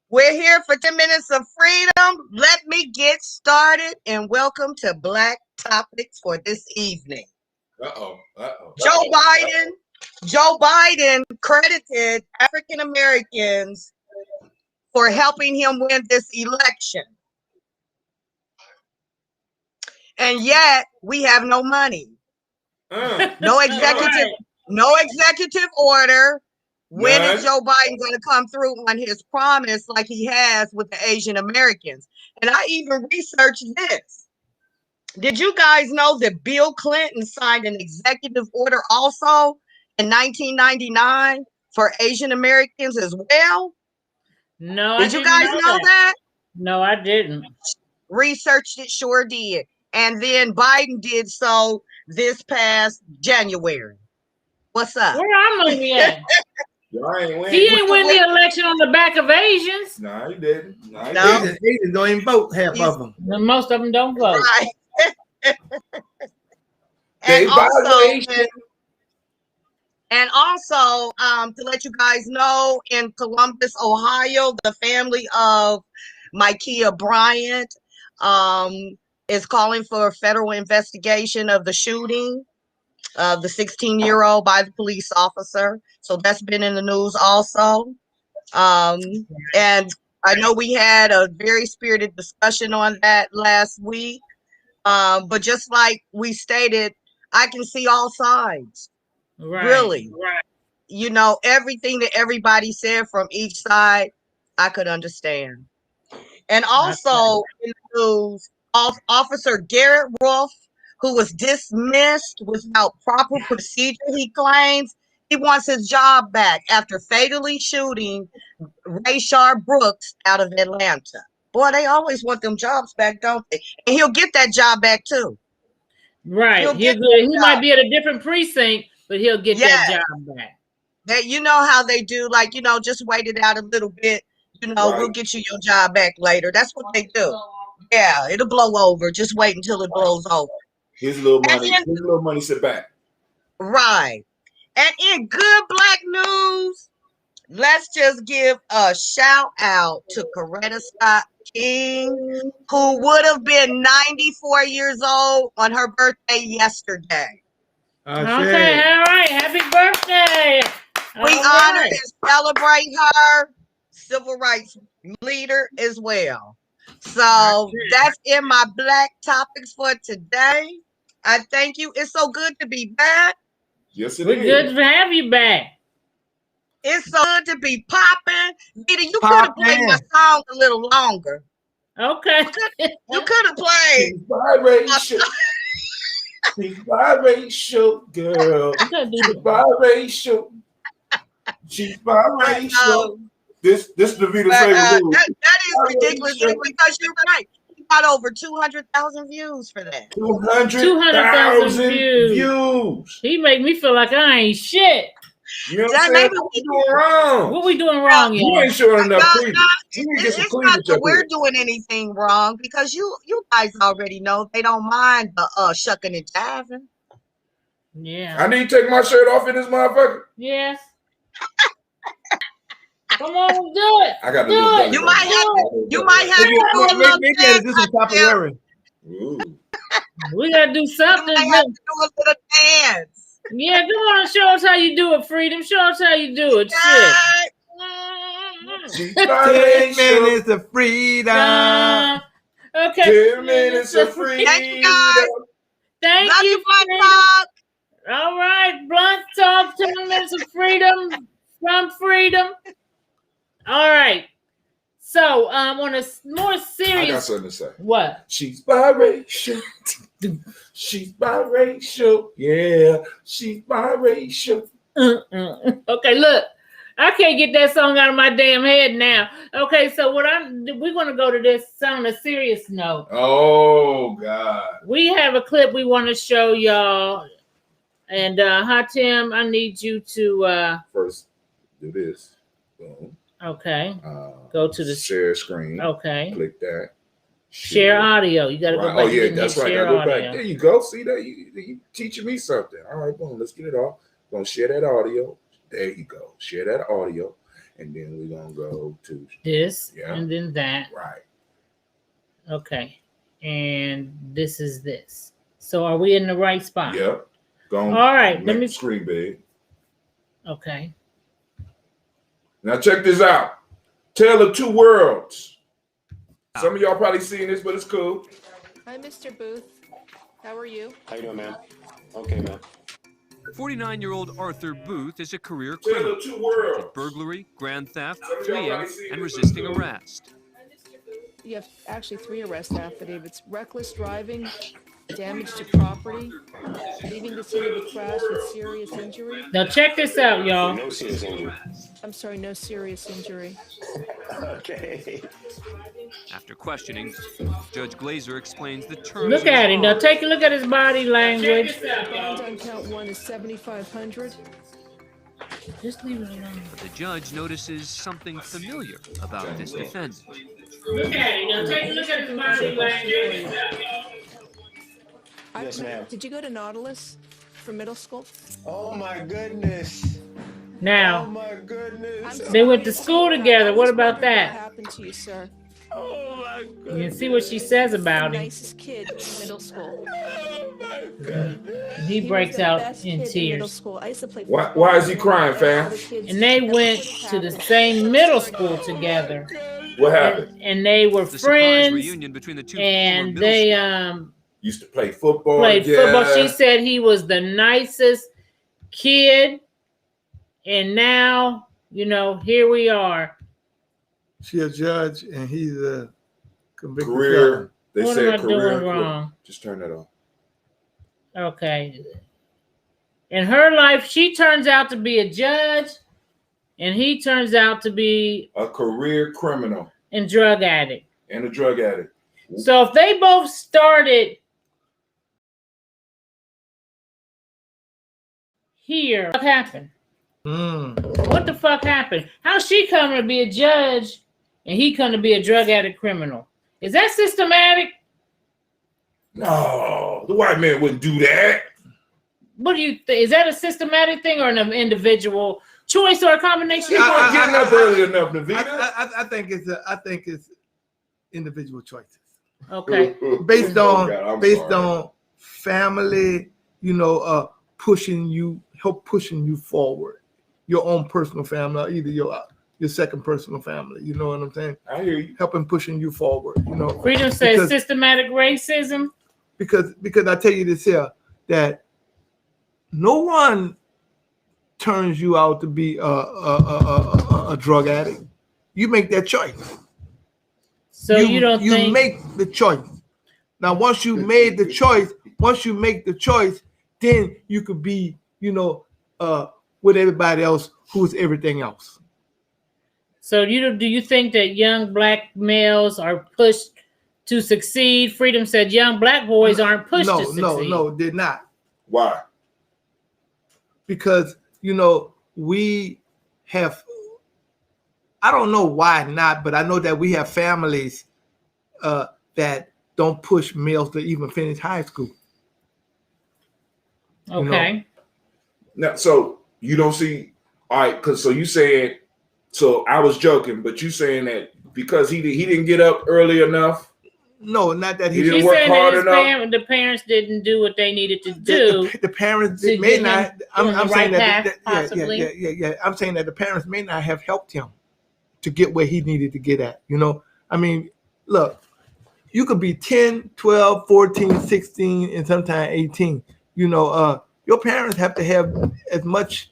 We're here for 10 minutes of freedom. Let me get started and welcome to Black Topics for this evening. Joe Biden credited African Americans for helping him win this election. And yet we have no money. No executive order. When is Joe Biden going to come through on his promise like he has with the Asian Americans? And I even researched this. Did you guys know that Bill Clinton signed an executive order also in 1999 for Asian Americans as well? No, did you guys know that? No, I didn't. Researched it, sure did. And then Biden did so this past January. What's up? Where our money at? He ain't win the election on the back of Asians. Nah, he didn't. Asians don't even vote, half of them. Most of them don't vote. Right. And also, to let you guys know, in Columbus, Ohio, the family of Ma'Khia Bryant is calling for a federal investigation of the shooting of the 16-year-old by the police officer. So that's been in the news also. And I know we had a very spirited discussion on that last week. But just like we stated, I can see all sides. Right. Really. Right. You know, everything that everybody said from each side, I could understand. And also in the news, Officer Garrett Wolf, who was dismissed without proper procedure, he claims he wants his job back after fatally shooting Rayshard Brooks out of Atlanta. Boy, they always want them jobs back, don't they? And he'll get that job back too. Right. He might be at a different precinct, but he'll get that job back. That, you know how they do, like, you know, just wait it out a little bit. You know, we'll get you your job back later. That's what they do. Yeah, it'll blow over. Just wait until it blows over. Here's a little money. Here's a little money. Sit back. Right. And in good black news, let's just give a shout out to Coretta Scott King, who would have been 94 years old on her birthday yesterday. Okay, all right. Happy birthday. We All honor right. and celebrate her, civil rights leader as well. So that's in my Black topics for today. I thank you. It's so good to be back. Yes, it We're is. good to have you back. It's so good to be popping. Vita, you could have played my song a little longer. Okay. You could have played. She's biracial. She's biracial, girl. She's biracial. She's biracial. This the Vita's favorite movie. That is ridiculous because you're right. You got over 200,000 views for that. 200,000 views. He make me feel like I ain't shit. You know what I'm saying? What we doing wrong? What we doing wrong? You ain't showing enough cleavage. It's not that we're doing anything wrong because you guys already know they don't mind the shucking and jiving. Yeah. I need to take my shirt off in this motherfucker. Yes. Come on, do it. I got to do it. You might have to do a little dance. We gotta do something. You might have to do a little dance. Yeah, come on, show us how you do it, Freedom. Show us how you do it. Shit. 10 minutes of freedom. Okay. 10 minutes of freedom. Thank you, guys. Thank Love you, Blunt Talk. All right, Blunt Talk, 10 minutes of freedom from freedom. All right. So, on a more serious. I got something to say. What? She's biracial. She's biracial. Yeah, she's biracial. Okay, look. I can't get that song out of my damn head now. Okay, so we're gonna go to this on a serious note. Oh God. We have a clip we want to show y'all. And Hatim, I need you to first do this. Boom. Okay. Go to the share screen. Okay. Click that. Share audio. You gotta go back. Oh yeah, that's right. Share Go audio. back. There you go. See that? You teaching me something. All right, boom. Let's get it off. Gonna share that audio. There you go. Share that audio, and then we're gonna go to this, and then that. Right. Okay. And this is this. So are we in the right spot? Yep. All right. Let me screen big. Okay. Now check this out. Tale of Two Worlds. Some of y'all probably seen this, but it's cool. Hi, Mr. Booth. How are you? How you doing, ma'am? Okay, ma'am. 49-year-old Arthur Booth is a career criminal. Convicted burglary, grand theft, fleeing, and resisting arrest. You have actually 3 arrest affidavits: reckless driving, damage to property, leaving the scene of the crash with serious injury. Now check this out, y'all. No serious injury. I'm sorry, no serious injury. Okay. After questioning, Judge Glazer explains the terms. Look at him. Now take a look at his body language. Bond on count 1 is $7,500. Just leave it alone. But the judge notices something familiar about this defendant. Look at him. Now take a look at his body language. Yes, ma'am. Did you go to Nautilus for middle school? Oh my goodness. Now, Oh my goodness. they went to school together. What about What that? happened to you, sir? Oh my goodness. You can see what she says about The him. nicest kid in middle school. Oh my goodness. He was breaks the out best in kid middle tears. school. I used to play Why football is he with crying, all fam? the kids. And they went to the same middle school together. What happened? And they were The surprise friends. reunion between the two And former they middle Used to play football. played together. football. She said he was the nicest kid. And now, here we are. She a judge and he's a convicted felon. Career. They What said am I career. doing wrong? Just turn that off. Okay. In her life, she turns out to be a judge, and he turns out to be A career criminal a drug addict. and a drug addict. So if they both started here, what happened? What the fuck happened? How's she coming to be a judge and he coming to be a drug addict criminal? Is that systematic? No, the white man wouldn't do that. What do you think? Is that a systematic thing or an individual choice or a combination? He wasn't getting up early enough, Navita. I think it's individual choices. Okay. Based Oh, God, I'm sorry. on family, pushing you forward. Your own personal family, or either your second personal family. You know what I'm saying? I hear you. Helping pushing you forward. Freedom says systematic racism. Because I tell you this here, that no one turns you out to be a drug addict. You make that choice. So you don't think... You make the choice. Now, once you make the choice, then you could be, with everybody else who's everything else. So do you think that young black males are pushed to succeed? Freedom said young black boys aren't pushed to succeed. No, they're not. Why? Because, we have, I don't know why not, but I know that we have families that don't push males to even finish high school. Okay. Now, so you don't see, all right, because so you saying, so I was joking, but you saying that because he didn't get up early enough? No, not that he didn't work hard enough. The parents didn't do what they needed to do. The parents may not. I'm saying that. Yeah. I'm saying that the parents may not have helped him to get where he needed to get at. I mean, look, you could be 10, 12, 14, 16, and sometimes 18. Your parents have to have as much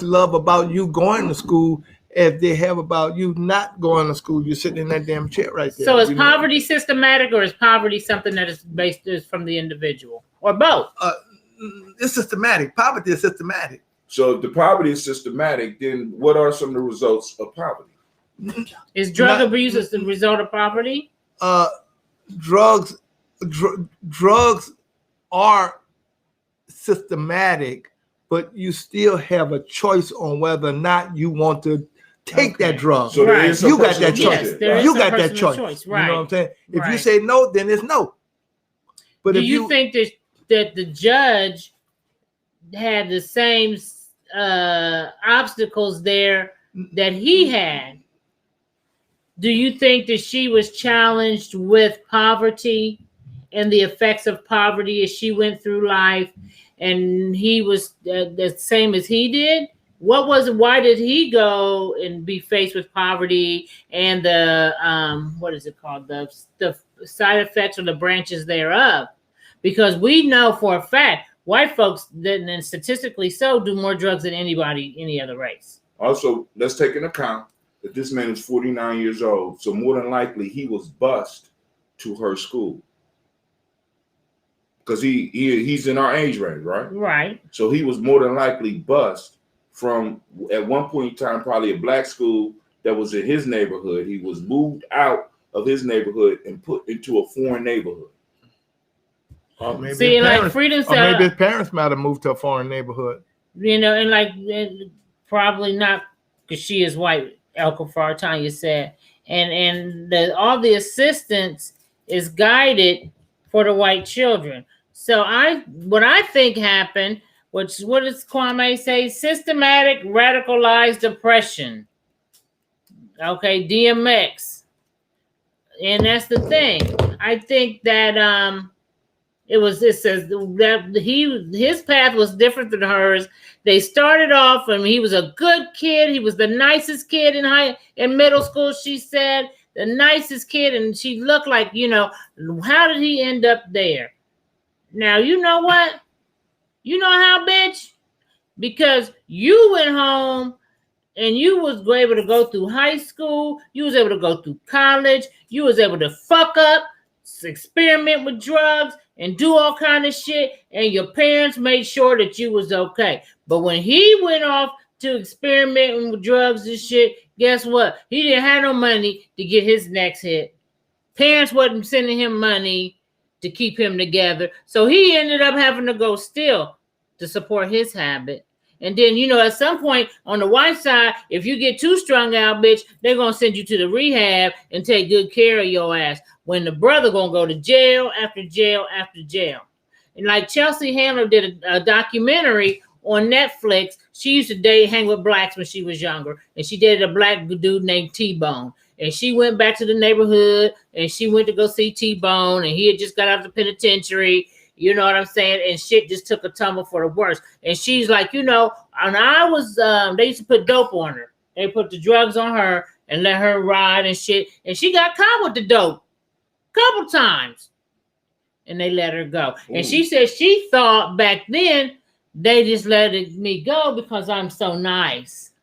love about you going to school as they have about you not going to school. You're sitting in that damn chair right there. So is poverty systematic, or is poverty something that is based from the individual, or both? It's systematic. Poverty is systematic. So if the poverty is systematic, then what are some of the results of poverty? Is drug abuse as the result of poverty? Drugs are systematic, but you still have a choice on whether or not you want to take that drug. So there is you got that choice. Yes, you got that choice. Right. You know what I'm saying? If you say no, then it's no. But do if you think that the judge had the same obstacles there that he had? Do you think that she was challenged with poverty and the effects of poverty as she went through life, and he was the same as he did? Why did he go and be faced with poverty and the what is it called, the side effects or the branches thereof? Because we know for a fact white folks, and statistically so, do more drugs than any other race. Also, let's take into account that this man is 49 years old, so more than likely he was bused to her school. Because he's in our age range, right? Right. So he was more than likely bused from, at one point in time, probably a black school that was in his neighborhood. He was moved out of his neighborhood and put into a foreign neighborhood. Maybe Freedom said, maybe his parents might have moved to a foreign neighborhood. And probably not, because she is white, El Kafar Tanya said. And all the assistance is guided for the white children. So what I think happened, what does Kwame say? Systematic radicalized oppression. Okay, DMX. And that's the thing. I think that it says that his path was different than hers. They started off, and he was a good kid. He was the nicest kid in middle school, she said. The nicest kid, and she looked like, how did he end up there? Now, you know what? You know how, bitch? Because you went home and you was able to go through high school. You was able to go through college. You was able to fuck up, experiment with drugs, and do all kind of shit. And your parents made sure that you was okay. But when he went off to experimenting with drugs and shit, guess what? He didn't have no money to get his next hit. Parents wasn't sending him money to keep him together. So he ended up having to go steal to support his habit. And then, at some point on the white side, if you get too strung out, bitch, they're going to send you to the rehab and take good care of your ass. When the brother going to go to jail after jail after jail. And like Chelsea Handler did a documentary on Netflix. She used to hang with blacks when she was younger. And she dated a black dude named T-Bone. and she went back to the neighborhood, and she went to go see T-Bone, and he had just got out of the penitentiary. You know what I'm saying? And shit just took a tumble for the worse. And she's like, you know, and I was, they used to put dope on her. They put the drugs on her and let her ride and shit. And she got caught with the dope a couple times. And they let her go. Ooh. And she said she thought back then they just let me go because I'm so nice.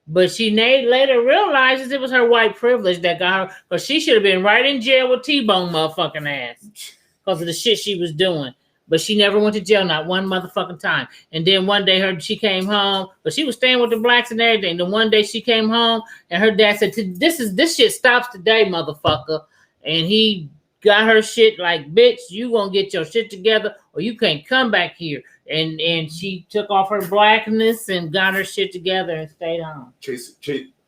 But she later realizes it was her white privilege that got her, because she should have been right in jail with T-Bone motherfucking ass because of the shit she was doing. But she never went to jail, not one motherfucking time. And then one day she came home, but she was staying with the blacks and everything. Then one day she came home and her dad said, this shit stops today, motherfucker. And he got her shit like, bitch, you gonna get your shit together or you can't come back here. And she took off her blackness and got her shit together and stayed home.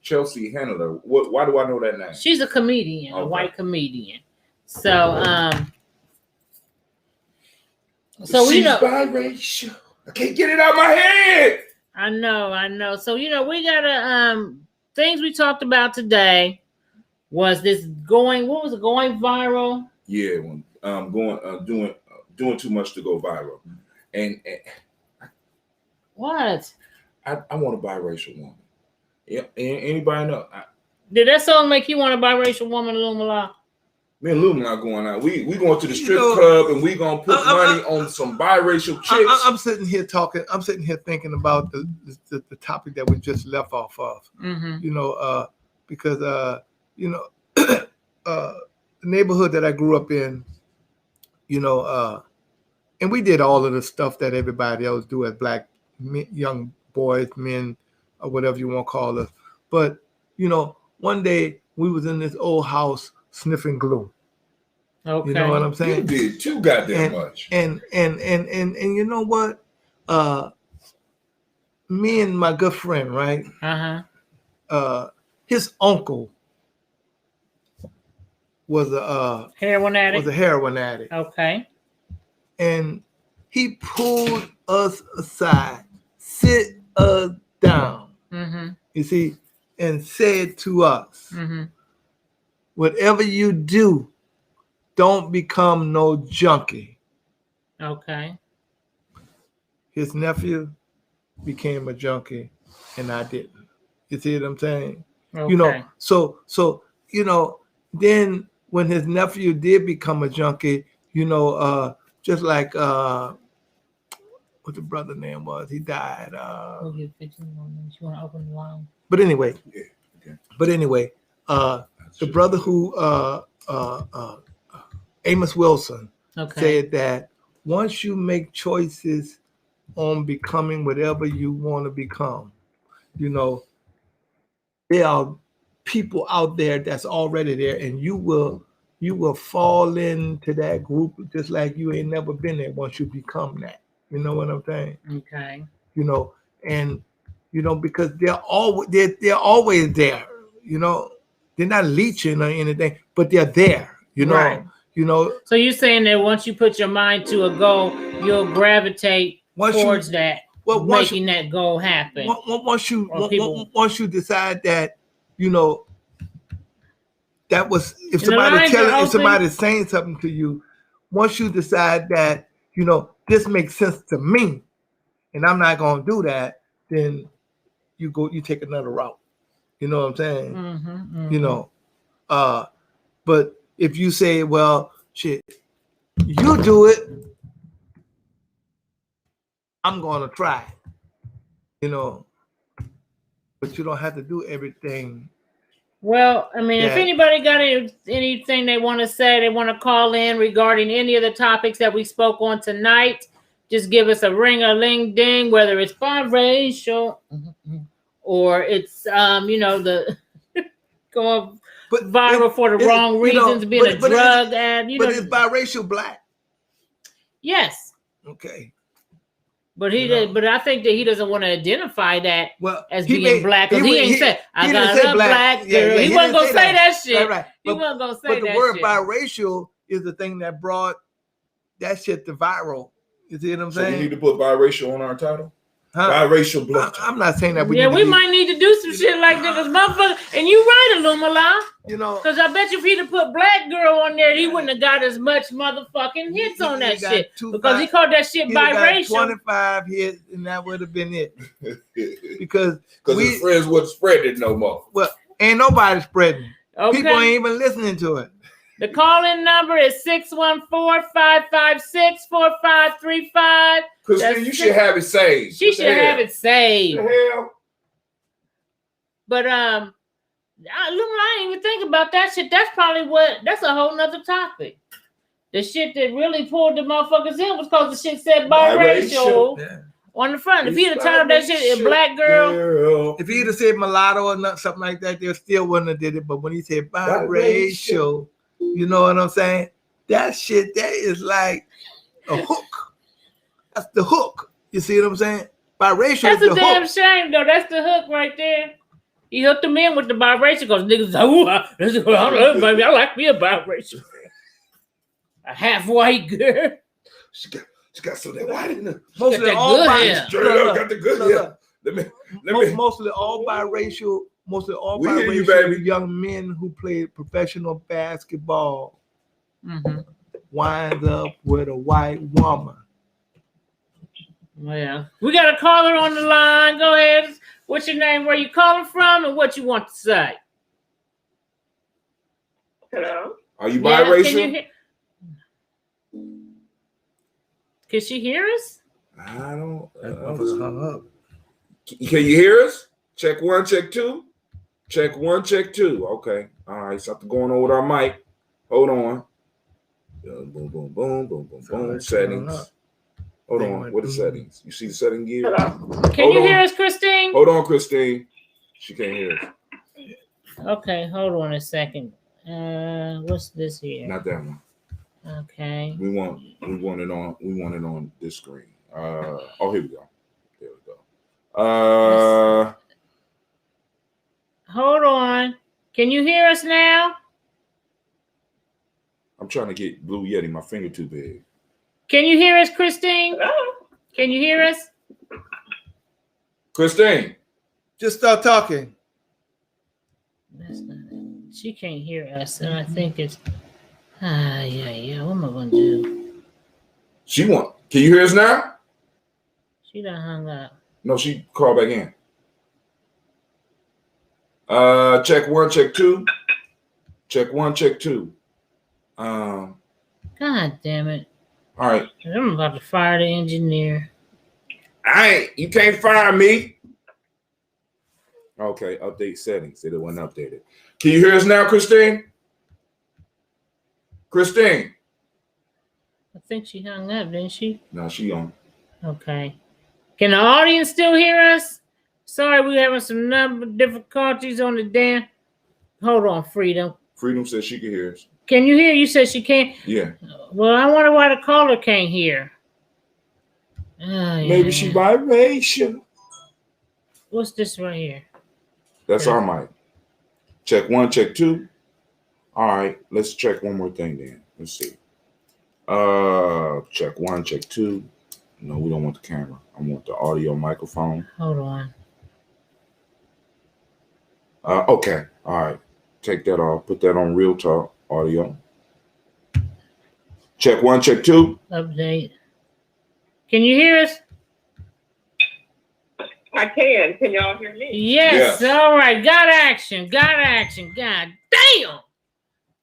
Chelsea Handler. Why do I know that name? She's a comedian, a white comedian. So, she's biracial. I can't get it out of my head. I know. So, you know, we gotta things we talked about today was this going viral? Yeah, doing too much to go viral. And what? I want a biracial woman. Yeah, anybody know? Did that song make you want a biracial woman, Lumala? Me and Lumala going out. We going to the strip club and we gonna put money on some biracial chicks. I'm sitting here talking. I'm sitting here thinking about the topic that we just left off of. Mm-hmm. You know, because you know, the neighborhood that I grew up in, you know, and we did all of the stuff that everybody else do as black men, young boys, men, or whatever you want to call us. But, you know, one day we was in this old house sniffing glue. Okay. You know what I'm saying? You did too goddamn much. And you know what? Me and my good friend, right? His uncle was a heroin addict. Okay. And he pulled us aside, sit us down, you see, and said to us, whatever you do, don't become no junkie. Okay. His nephew became a junkie and I didn't. You see what I'm saying? Okay. You know, so you know, then when his nephew did become a junkie, you know, just like what the brother name was, he died. You want to open the line? But anyway, okay. The brother who Amos Wilson said that once you make choices on becoming whatever you want to become, you know, there are people out there that's already there, and you will fall into that group just like you ain't never been there once you become that. You know what I'm saying? Okay. You know, and you know, because they're always there. You know, they're not leeching or anything, but they're there. You know, right. You know. So you're saying that once you put your mind to a goal, you'll gravitate towards that, making that goal happen. Once you decide that, you know, that was if somebody's saying something to you, once you decide that, you know, this makes sense to me, and I'm not gonna do that, then you take another route. You know what I'm saying? You know, but if you say, well, shit, you do it, I'm gonna try. You know, but you don't have to do everything. Well, I mean, if anybody got anything they want to say, they want to call in regarding any of the topics that we spoke on tonight, just give us a ring-a-ling-ding, whether it's biracial or it's, you know, the going viral for the wrong reasons, being a drug ad. You know, it's biracial black. Yes. Okay. But but I think that he doesn't want to identify that as being black. Because he ain't said, I got a black girl. He wasn't going to say that shit. Right. He wasn't going to say that shit. But the word biracial is the thing that brought that shit to viral. You see what I'm saying? So we need to put biracial on our title? Biracial blood. I'm not saying that. We might need to do some shit like that, cause motherfucker. And you right, Illumala. You know, because I bet you if he'd have put black girl on there, he wouldn't have got as much motherfucking hits on that shit. Because he called that shit biracial. 25 hits, and that would have been it. Because his friends wouldn't spread it no more. Well, ain't nobody spreading. Okay. People ain't even listening to it. The call-in number is 614-556-4535. Christine, you should have it saved. She should have it saved. What the hell? But I didn't even think about that shit. That's probably that's a whole nother topic. The shit that really pulled the motherfuckers in was because the shit said biracial on the front. If he'd have titled that shit a black girl. If he'd have said mulatto or something like that, they still wouldn't have did it. But when he said biracial, you know what I'm saying? That shit, that is like a hook. That's the hook. You see what I'm saying? Biracial. That's is a the damn hook. shame, though. That's the hook right there. He hooked them in with the biracial because niggas like, ooh, baby, I like me a biracial. A half white girl. She got some of that white in her. Mostly all biracial. Got the good hair. Mostly all biracial. Mostly all We hear you, biracial baby. young men who played professional basketball wind up with a white woman. Well, we got a caller on the line. Go ahead. What's your name? Where you calling from, and what you want to say? Hello. Are you biracial? Can she hear us? I don't. Hung up. Can you hear us? Check 1, check 2. Check 1, check 2. Okay. All right. Something going on with our mic. Hold on. Boom, boom, boom, boom, boom, boom. Settings. Hold on. What are the settings? You see the setting gear? Can you hear us, Christine? Hold on, Christine. She can't hear us. Okay, hold on a second. What's this here? Not that one. Okay. We want it on this screen. Here we go. There we go. Hold on. Can you hear us now? I'm trying to get Blue Yeti. My finger too big. Can you hear us, Christine? Can you hear us? Christine. Just start talking. That's not it. She can't hear us, and I think it's yeah. What am I gonna do? Can you hear us now? She done hung up. No, she called back in. Check 1, check 2. Check 1, check 2. God damn it. All right. I'm about to fire the engineer. You can't fire me. Okay, update settings. It wasn't updated. Can you hear us now, Christine? Christine. I think she hung up, didn't she? No, she on. Okay. Can the audience still hear us? Sorry, we're having some number difficulties on the damn. Hold on, Freedom. Freedom says she can hear us. Can you hear? You said she can't. Yeah. Well, I wonder why the caller can't hear. Maybe she biracial. What's this right here? That's our mic. Check 1, check 2. All right, let's check one more thing then. Let's see. Check 1, check 2. No, we don't want the camera. I want the audio microphone. Hold on. Okay. All right. Take that off. Put that on Real Talk audio. Check 1, check 2. Update. Can you hear us? I can. Can y'all hear me? Yes. All right. Got action. God damn.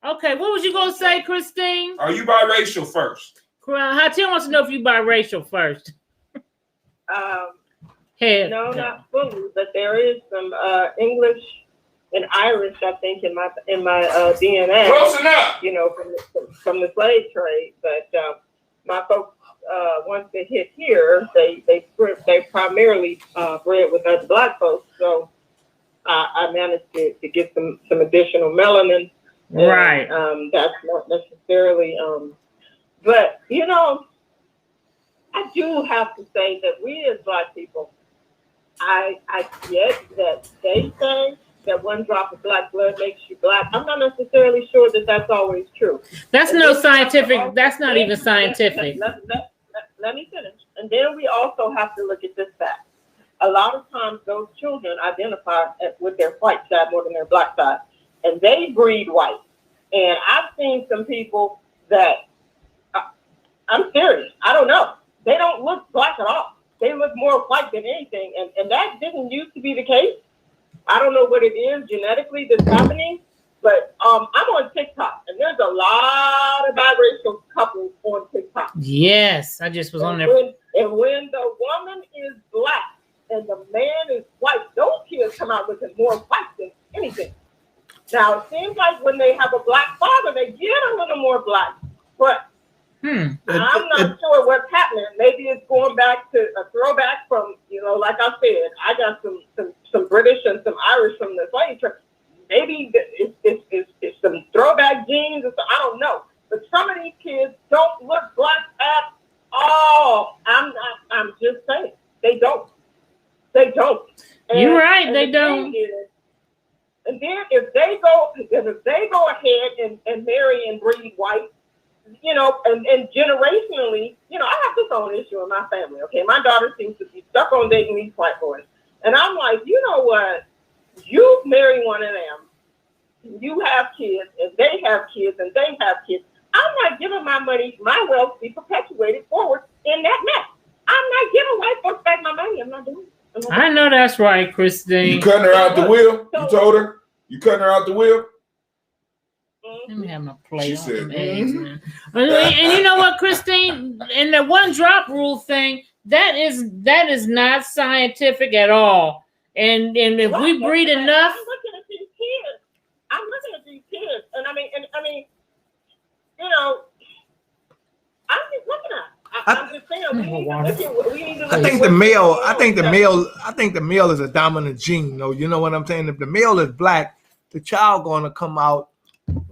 Okay. What was you gonna say, Christine? Are you biracial first? Hatia wants to know if you biracial first. No, not fully, but there is some English and Irish, I think, in my DNA. Close enough. You know, from the slave trade. But my folks, once they hit here, they primarily bred with us Black folks. So I managed to get some additional melanin. Right. And, that's not necessarily. But you know, I do have to say that we as Black people, I get that they say that one drop of Black blood makes you Black. I'm not necessarily sure that that's always true. That's no scientific. That's not even scientific. Let me finish. And then we also have to look at this fact. a lot of times those children identify with their white side more than their black side, and they breed white. And I've seen some people that, I'm serious, I don't know, they don't look black at all. They look more white than anything, and that didn't used to be the case. I don't know what it is genetically that's happening, but I'm on TikTok, and there's a lot of biracial couples on TikTok. Yes, I just was on there. And when the woman is black and the man is white, those kids come out looking more white than anything. Now, it seems like when they have a black father, they get a little more black, but I'm not sure what's happening. Maybe it's going back to a throwback from, like I said, I got some British and some Irish from the slave trade. Maybe it's some throwback genes. I don't know. But some of these kids don't look black at all. I'm just saying. They don't. They don't. You're right. They don't. And then if they go ahead and marry and breed white, and generationally, I have this own issue in my family. Okay, my daughter seems to be stuck on dating these white boys, and I'm like, you know what? You marry one of them, you have kids, and they have kids, and they have kids. I'm not giving my money, my wealth to be perpetuated forward in that mess. I'm not giving white folks back my money. I'm not doing it. I know that's right, Christine. You cutting her out the wheel? You told her? You cutting her out the wheel? Let me have my plate. She said, and you know what, Christine? And the one drop rule thing, that is not scientific at all. And if we breed enough, I'm looking at these kids, and I mean, I'm just looking at. I'm just saying we need to. I think the male is a dominant gene. Though, you know what I'm saying? If the male is black, the child going to come out.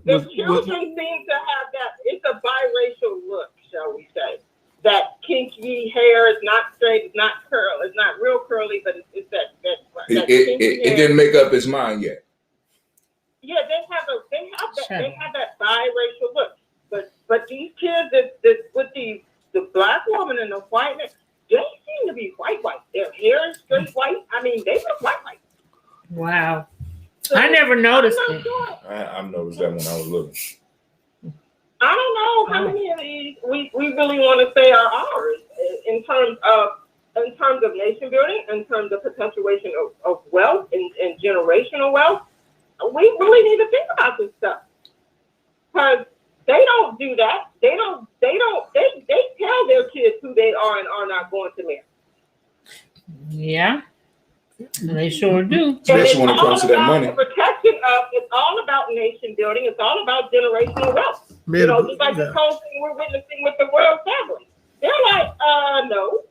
The children seem to have that. It's a biracial look, shall we say? That kinky hair is not straight, it's not curl, it's not real curly, but it's that it didn't make up its mind yet. Yeah, they have that biracial look. But these kids that with the black woman and the white man, they seem to be white. Their hair is straight white. I mean, they look white. Wow. So, I never noticed it. Sure. I've noticed that when I was little. I don't know how many of these we really want to say are ours in terms of nation building, in terms of perpetuation of wealth and generational wealth. We really need to think about this stuff because they don't do that. They tell their kids who they are and are not going to marry. Yeah. They sure do. Especially when it comes to that money. It's all about nation building. It's all about generational wealth. Just like this whole thing we're witnessing with the royal family. They're like, no.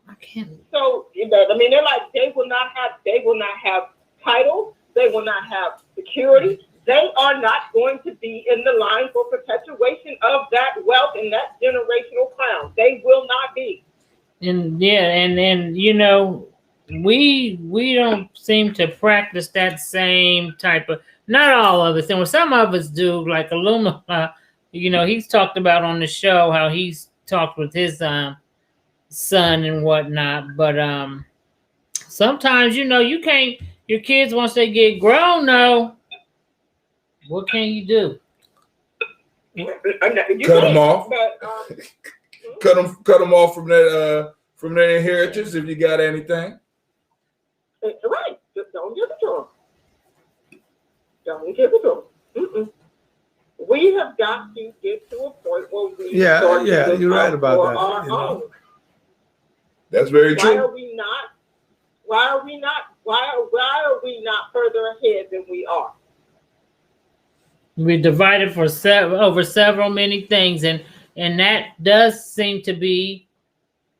I can't. So they're like, they will not have titles. They will not have security. They are not going to be in the line for perpetuation of that wealth and that generational crown. They will not be. And we don't seem to practice that same type of. Not all of us, and some of us do. Like Aluma, he's talked about on the show how he's talked with his son and whatnot. But sometimes you can't. Your kids once they get grown, though. What can you do? Cut them off. Cut them off from their inheritance if you got anything. Right. Just don't give it to them. Don't give it to them. We have got to get to a point where we start to you're right about that. Our own. That's very true. Why are we not further ahead than we are? We're divided for over many things, and that does seem to be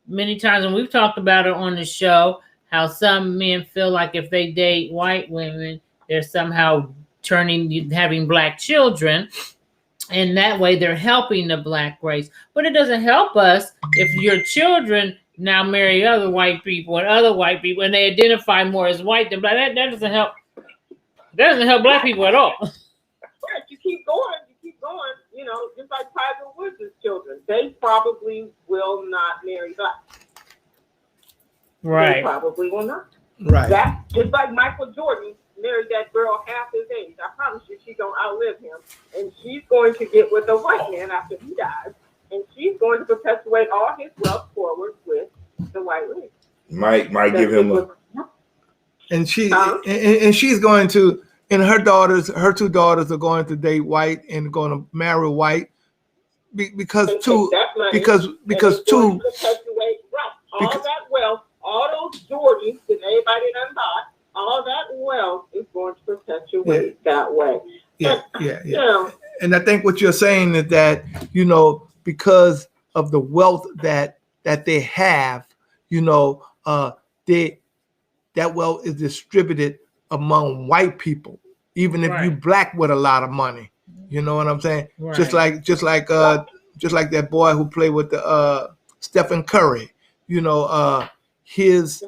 many times, and we've talked about it on the show, how some men feel like if they date white women, they're somehow having black children, and that way they're helping the black race. But it doesn't help us if your children now marry other white people, and they identify more as white than black. That doesn't help. That doesn't help black people at all. You keep going. know, just like Tiger Woods' children, they probably will not marry black. They Right. probably will not. Right. That just like Michael Jordan married that girl half his age. I promise you, she's gonna outlive him, and she's going to get with a white man after he dies, and she's going to perpetuate all his wealth forward with the white race. Might give him a. And she's going to, and her two daughters are going to date white and going to marry white because two. All that wealth, all those Jordans that everybody done bought, all that wealth is going to perpetuate that way. Yeah. And I think what you're saying is that, you know, because of the wealth that they have, you know, that wealth is distributed among white people, even if you black with a lot of money. You know what I'm saying? Right. Just like that boy who played with the Stephen Curry. You know, his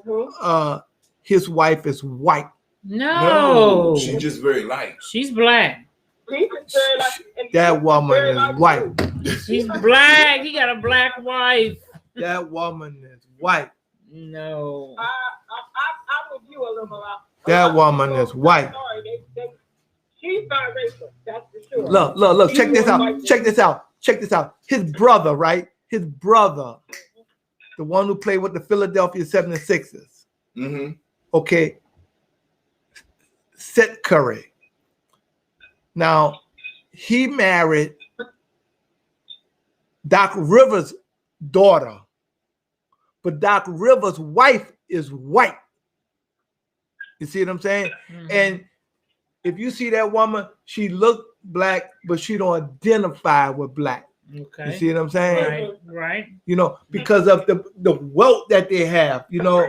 wife is white. No, she's just very light. She's black. That woman is white. She's black. He got a black wife. That woman is white. No. I would view a little out. That woman is white. She's biracial. That's for sure. Look. Check this out. His brother, right? His brother, the one who played with the Philadelphia 76ers. Mm-hmm. Okay. Seth Curry. Now, he married Doc Rivers' daughter, but Doc Rivers' wife is white. You see what I'm saying? Mm-hmm. And if you see that woman, she look black, but she don't identify with black. Okay. You see what I'm saying? Right. You know, because of the wealth that they have, you know,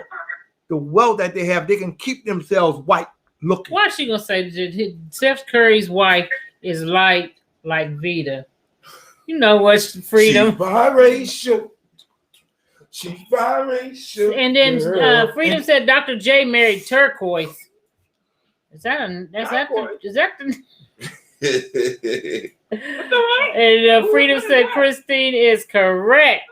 the wealth that they have, they can keep themselves white looking. Why is she gonna say that Steph Curry's wife is light like Vita? You know what's Freedom? She's biracial. And then Freedom said Dr. J married turquoise. Is that the And Freedom said Christine is correct.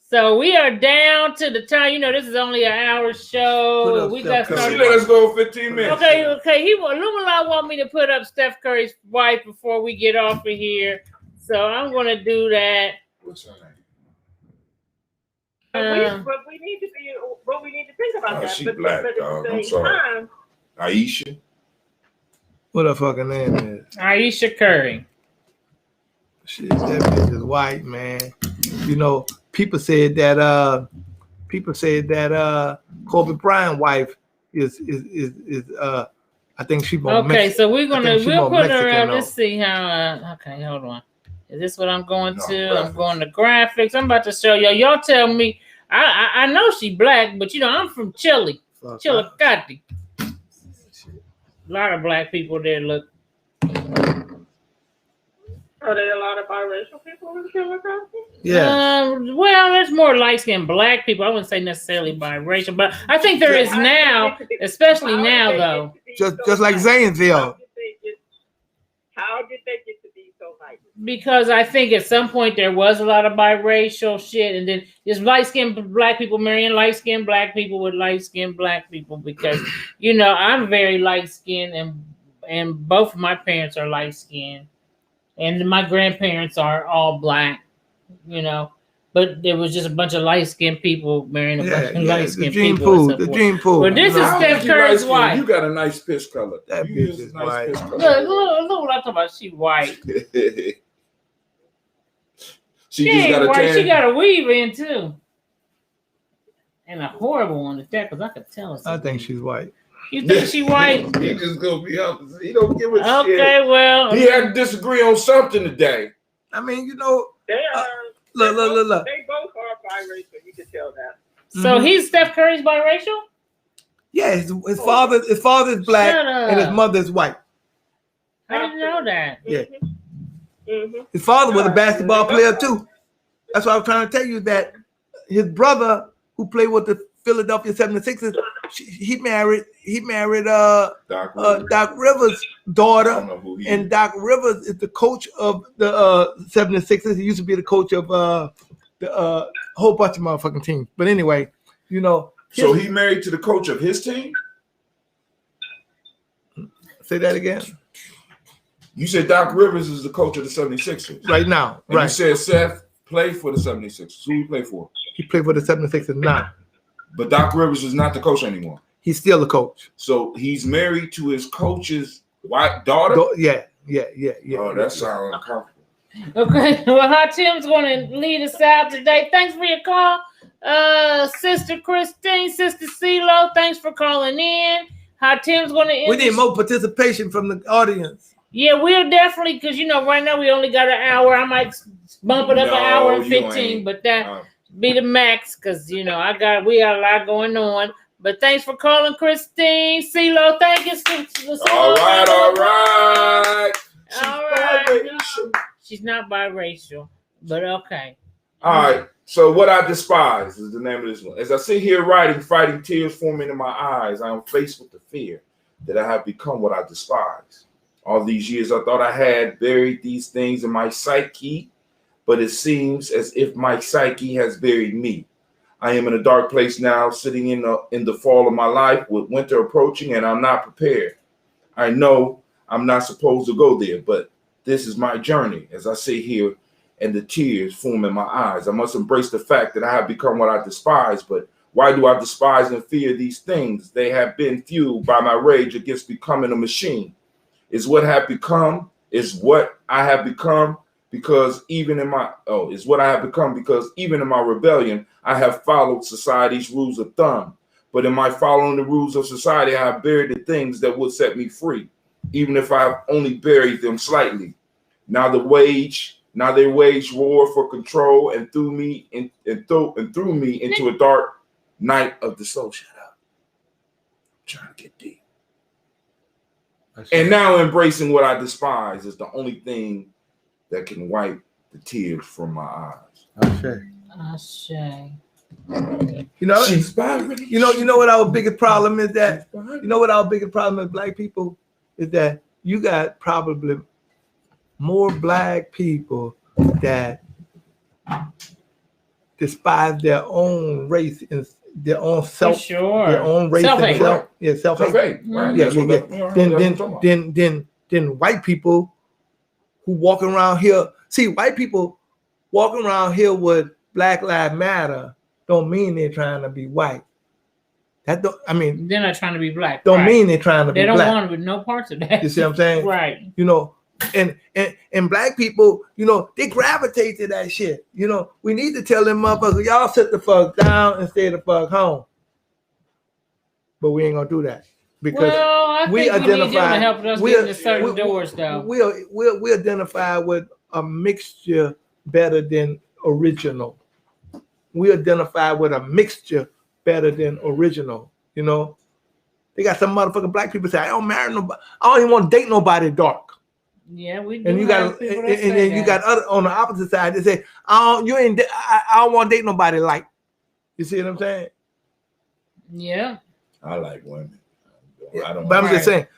So we are down to the time. You know, this is only an hour show. We got started. Let us go 15 minutes. Okay. Lumala want me to put up Steph Curry's wife before we get off of here. So I'm going to do that. What's her name? But we need to think about that. She but black, dog. I'm sorry. Aisha. What her fucking name is? Aisha Curry. Shit, that bitch is white, man. You know, people said that Kobe Bryant's wife is I think she's more okay, Mexican. so we'll put her Mexican, up. Let's see how okay, hold on. Is this what I'm going to? I'm going to graphics. I'm about to show y'all. Y'all tell me. I know she black, but you know, I'm from Chile. Chillicothe. A lot of black people there. Look. Are there a lot of biracial people in Chillicothe? Yeah. Well, there's more light-skinned black people. I wouldn't say necessarily biracial, but I think there is now, especially now, though. Just like Zanesville. How did they get to be so light? Because I think at some point there was a lot of biracial shit, and then there's light-skinned black people marrying light-skinned black people with light-skinned black people. Because you know I'm very light-skinned, and both of my parents are light-skinned, and my grandparents are all black. You know, but there was just a bunch of light-skinned people marrying a bunch of light-skinned people. The gene pool. But this is Steph Curry's wife. You got a nice piss color. That bitch is white. Look what I'm talking about. She white. She just got a white. tan. She got a weave in too, and a horrible one at that. Because I could tell her. I think she's white. You think she white? He just gonna be opposite. He don't give a shit. Okay, well, he had to disagree on something today. I mean, you know, they are. Look. They both are biracial. You can tell that. So he's Steph Curry's biracial? Yeah, his father's black and his mother's white. I didn't know that. Yeah. Mm-hmm. His father was a basketball player too. That's why I was trying to tell you that his brother, who played with the Philadelphia 76ers, he married Doc Rivers' daughter, and Doc Rivers is the coach of the 76ers. He used to be the coach of the whole bunch of motherfucking teams. But anyway, you know. So he married to the coach of his team? Say that again. You said Doc Rivers is the coach of the 76ers. Right now. And right. You said Seth played for the 76ers. Who he play for? He played for the 76ers now. But Doc Rivers is not the coach anymore. He's still the coach. So he's married to his coach's wife, daughter? Yeah. Oh, that sounds uncomfortable. Okay, well, how Tim's going to lead us out today. Thanks for your call, Sister Christine, Sister CeeLo. Thanks for calling in. How Tim's going to end. We need more participation from the audience. Yeah, we'll definitely, because, you know, right now we only got an hour. I might bump it up an hour and 15, but that be the max, because, you know, we got a lot going on. But thanks for calling, Christine. CeeLo, thank you. All right. She's not biracial, but okay. All right. So what I despise is the name of this one. As I sit here writing, fighting, tears forming in my eyes, I am faced with the fear that I have become what I despise. All these years, I thought I had buried these things in my psyche, but it seems as if my psyche has buried me. I am in a dark place now, sitting in the fall of my life with winter approaching, and I'm not prepared. I know I'm not supposed to go there, but this is my journey as I sit here and the tears form in my eyes. I must embrace the fact that I have become what I despise, but why do I despise and fear these things? They have been fueled by my rage against becoming a machine. Is what I have become because even in my rebellion, I have followed society's rules of thumb. But in my following the rules of society, I have buried the things that would set me free, even if I have only buried them slightly. Now they wage war for control and threw me into a dark night of the soul. Shut up. I'm trying to get deep. And now embracing what I despise is the only thing that can wipe the tears from my eyes. Ashe. You know what our biggest problem is that black people is that you got probably more black people that despise their own race and their own self, their own race and self-hate. Then white people who walk around here. See, white people walking around here with Black Lives Matter don't mean they're trying to be white. They're not trying to be black. Don't mean they're trying to be black. They don't want no parts of that. You see what I'm saying? Right. You know, and black people, you know, they gravitate to that shit. You know, we need to tell them motherfuckers, y'all sit the fuck down and stay the fuck home. But we ain't gonna do that because we identify. Need help us get into certain doors, though. We identify with a mixture better than original. We identify with a mixture better than original. You know, they got some motherfucking black people say, I don't marry nobody. I don't even want to date nobody dark. Yeah, we do. And you got, and then you got other on the opposite side. They say, I don't want to date nobody light. You see what I'm saying? Yeah. I like women. But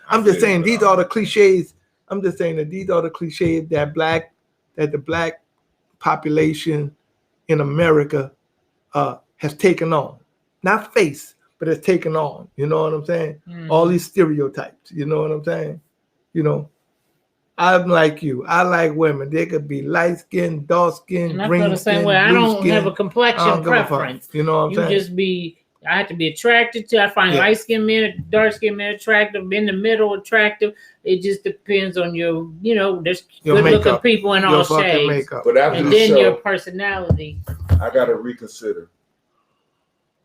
I'm just saying these are the cliches. I'm just saying that these are the cliches that the black population in America has taken on. Not face, but has taken on. You know what I'm saying? All these stereotypes. You know what I'm saying? You know, I'm like you. I like women. They could be light skinned, dark skinned, green skinned. I feel the same way. I don't have a complexion preference. You know what I'm saying? I have to be attracted to. I find light skinned men, dark skinned men attractive, in the middle attractive. It just depends on your, you know, there's good looking people in all shades. But after and then your personality. I gotta reconsider.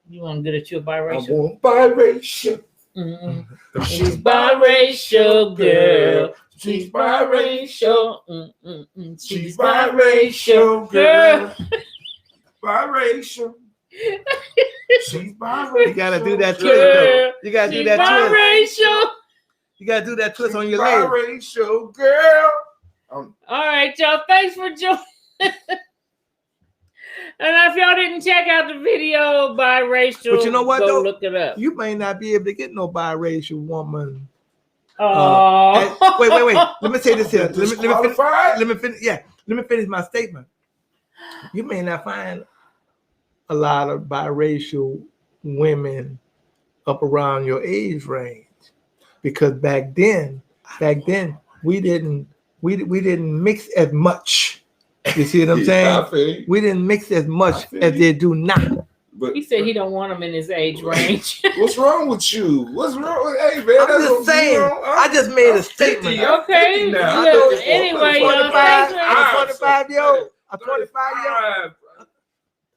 You want to get at your biracial? I want biracial. Mm-hmm. She's biracial, girl. She's biracial. She's biracial, girl. Biracial. She's biracial. You gotta do that twist, though. You gotta do that twist. Biracial. You gotta do that twist on your leg. Biracial, girl. All right, y'all. Thanks for joining. And if y'all didn't check out the video, biracial, But you know what, go though? look it up. You may not be able to get no biracial woman. Oh, wait. Let me say this here. Disqualified? Let me finish. Yeah, let me finish my statement. You may not find a lot of biracial women up around your age range, because back then we didn't mix as much. You see what I'm saying? We didn't mix as much as they do now. But he said he don't want them in his age range. What's wrong with you? What's wrong with? Hey man, I'm just saying. I just made a statement. Okay. Now. Look, anyway, y'all. I'm 25 year old. A 25-year-old.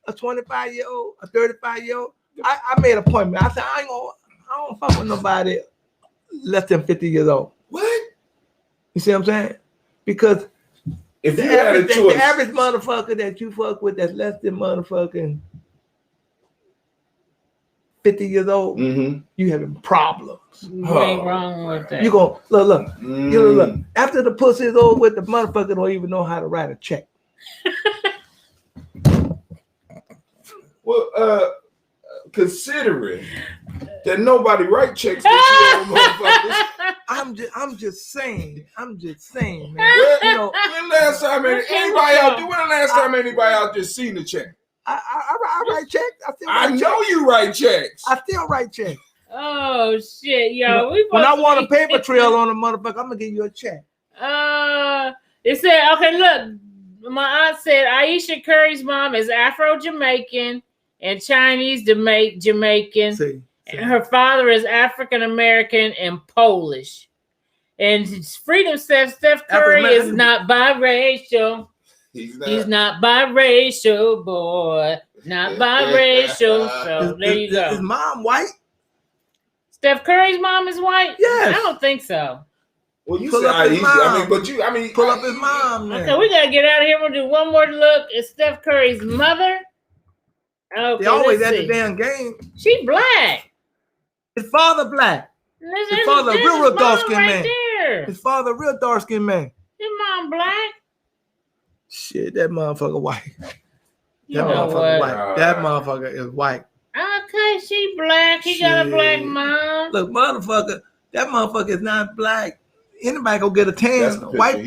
A 25-year-old. A 35-year-old. I made a point. I said I don't fuck with nobody less than 50 years old. What? You see what I'm saying? Because if the average motherfucker that you fuck with that's less than motherfucking 50 years old, you having problems. You ain't wrong with that. You go look. You look. After the pussy is over with, the motherfucker don't even know how to write a check. Well, considering that nobody write checks for you old motherfuckers. I'm just saying, man. When last time anybody out there seen the check? I write checks. I know you write checks. I still write checks. Oh shit, yo! When I want a paper trail on a motherfucker, I'm gonna give you a check. It said, okay, look. My aunt said Aisha Curry's mom is Afro-Jamaican and Chinese Jamaican. See. And her father is African American and Polish. And Freedom says Steph Curry is not biracial. He's not biracial, boy. Not biracial. So there you go. Is mom white? Steph Curry's mom is white? Yes. I don't think so. Well, you said Aisha. Pull up his mom. Okay, we gotta get out of here. We'll do one more look at Steph Curry's mother. Okay, they always at the damn game. She black. His father black. His father real dark skinned man. There. His father real dark skinned man. His mom black. Shit, that motherfucker white. You know what? White. That motherfucker is white. Okay, she black. He got a black mom. Look, motherfucker, that motherfucker is not black. Anybody go get a tan? White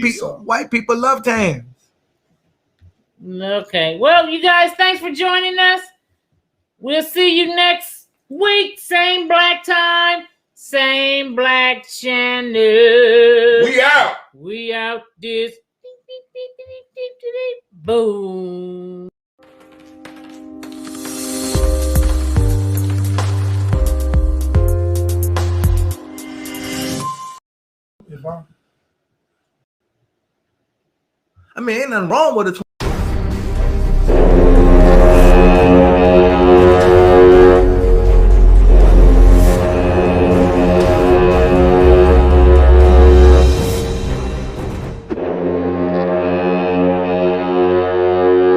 people love tans. Okay. Well, you guys, thanks for joining us. We'll see you next week. Same black time, same black channel. We out. We out this. Boom. I mean, ain't nothing wrong with a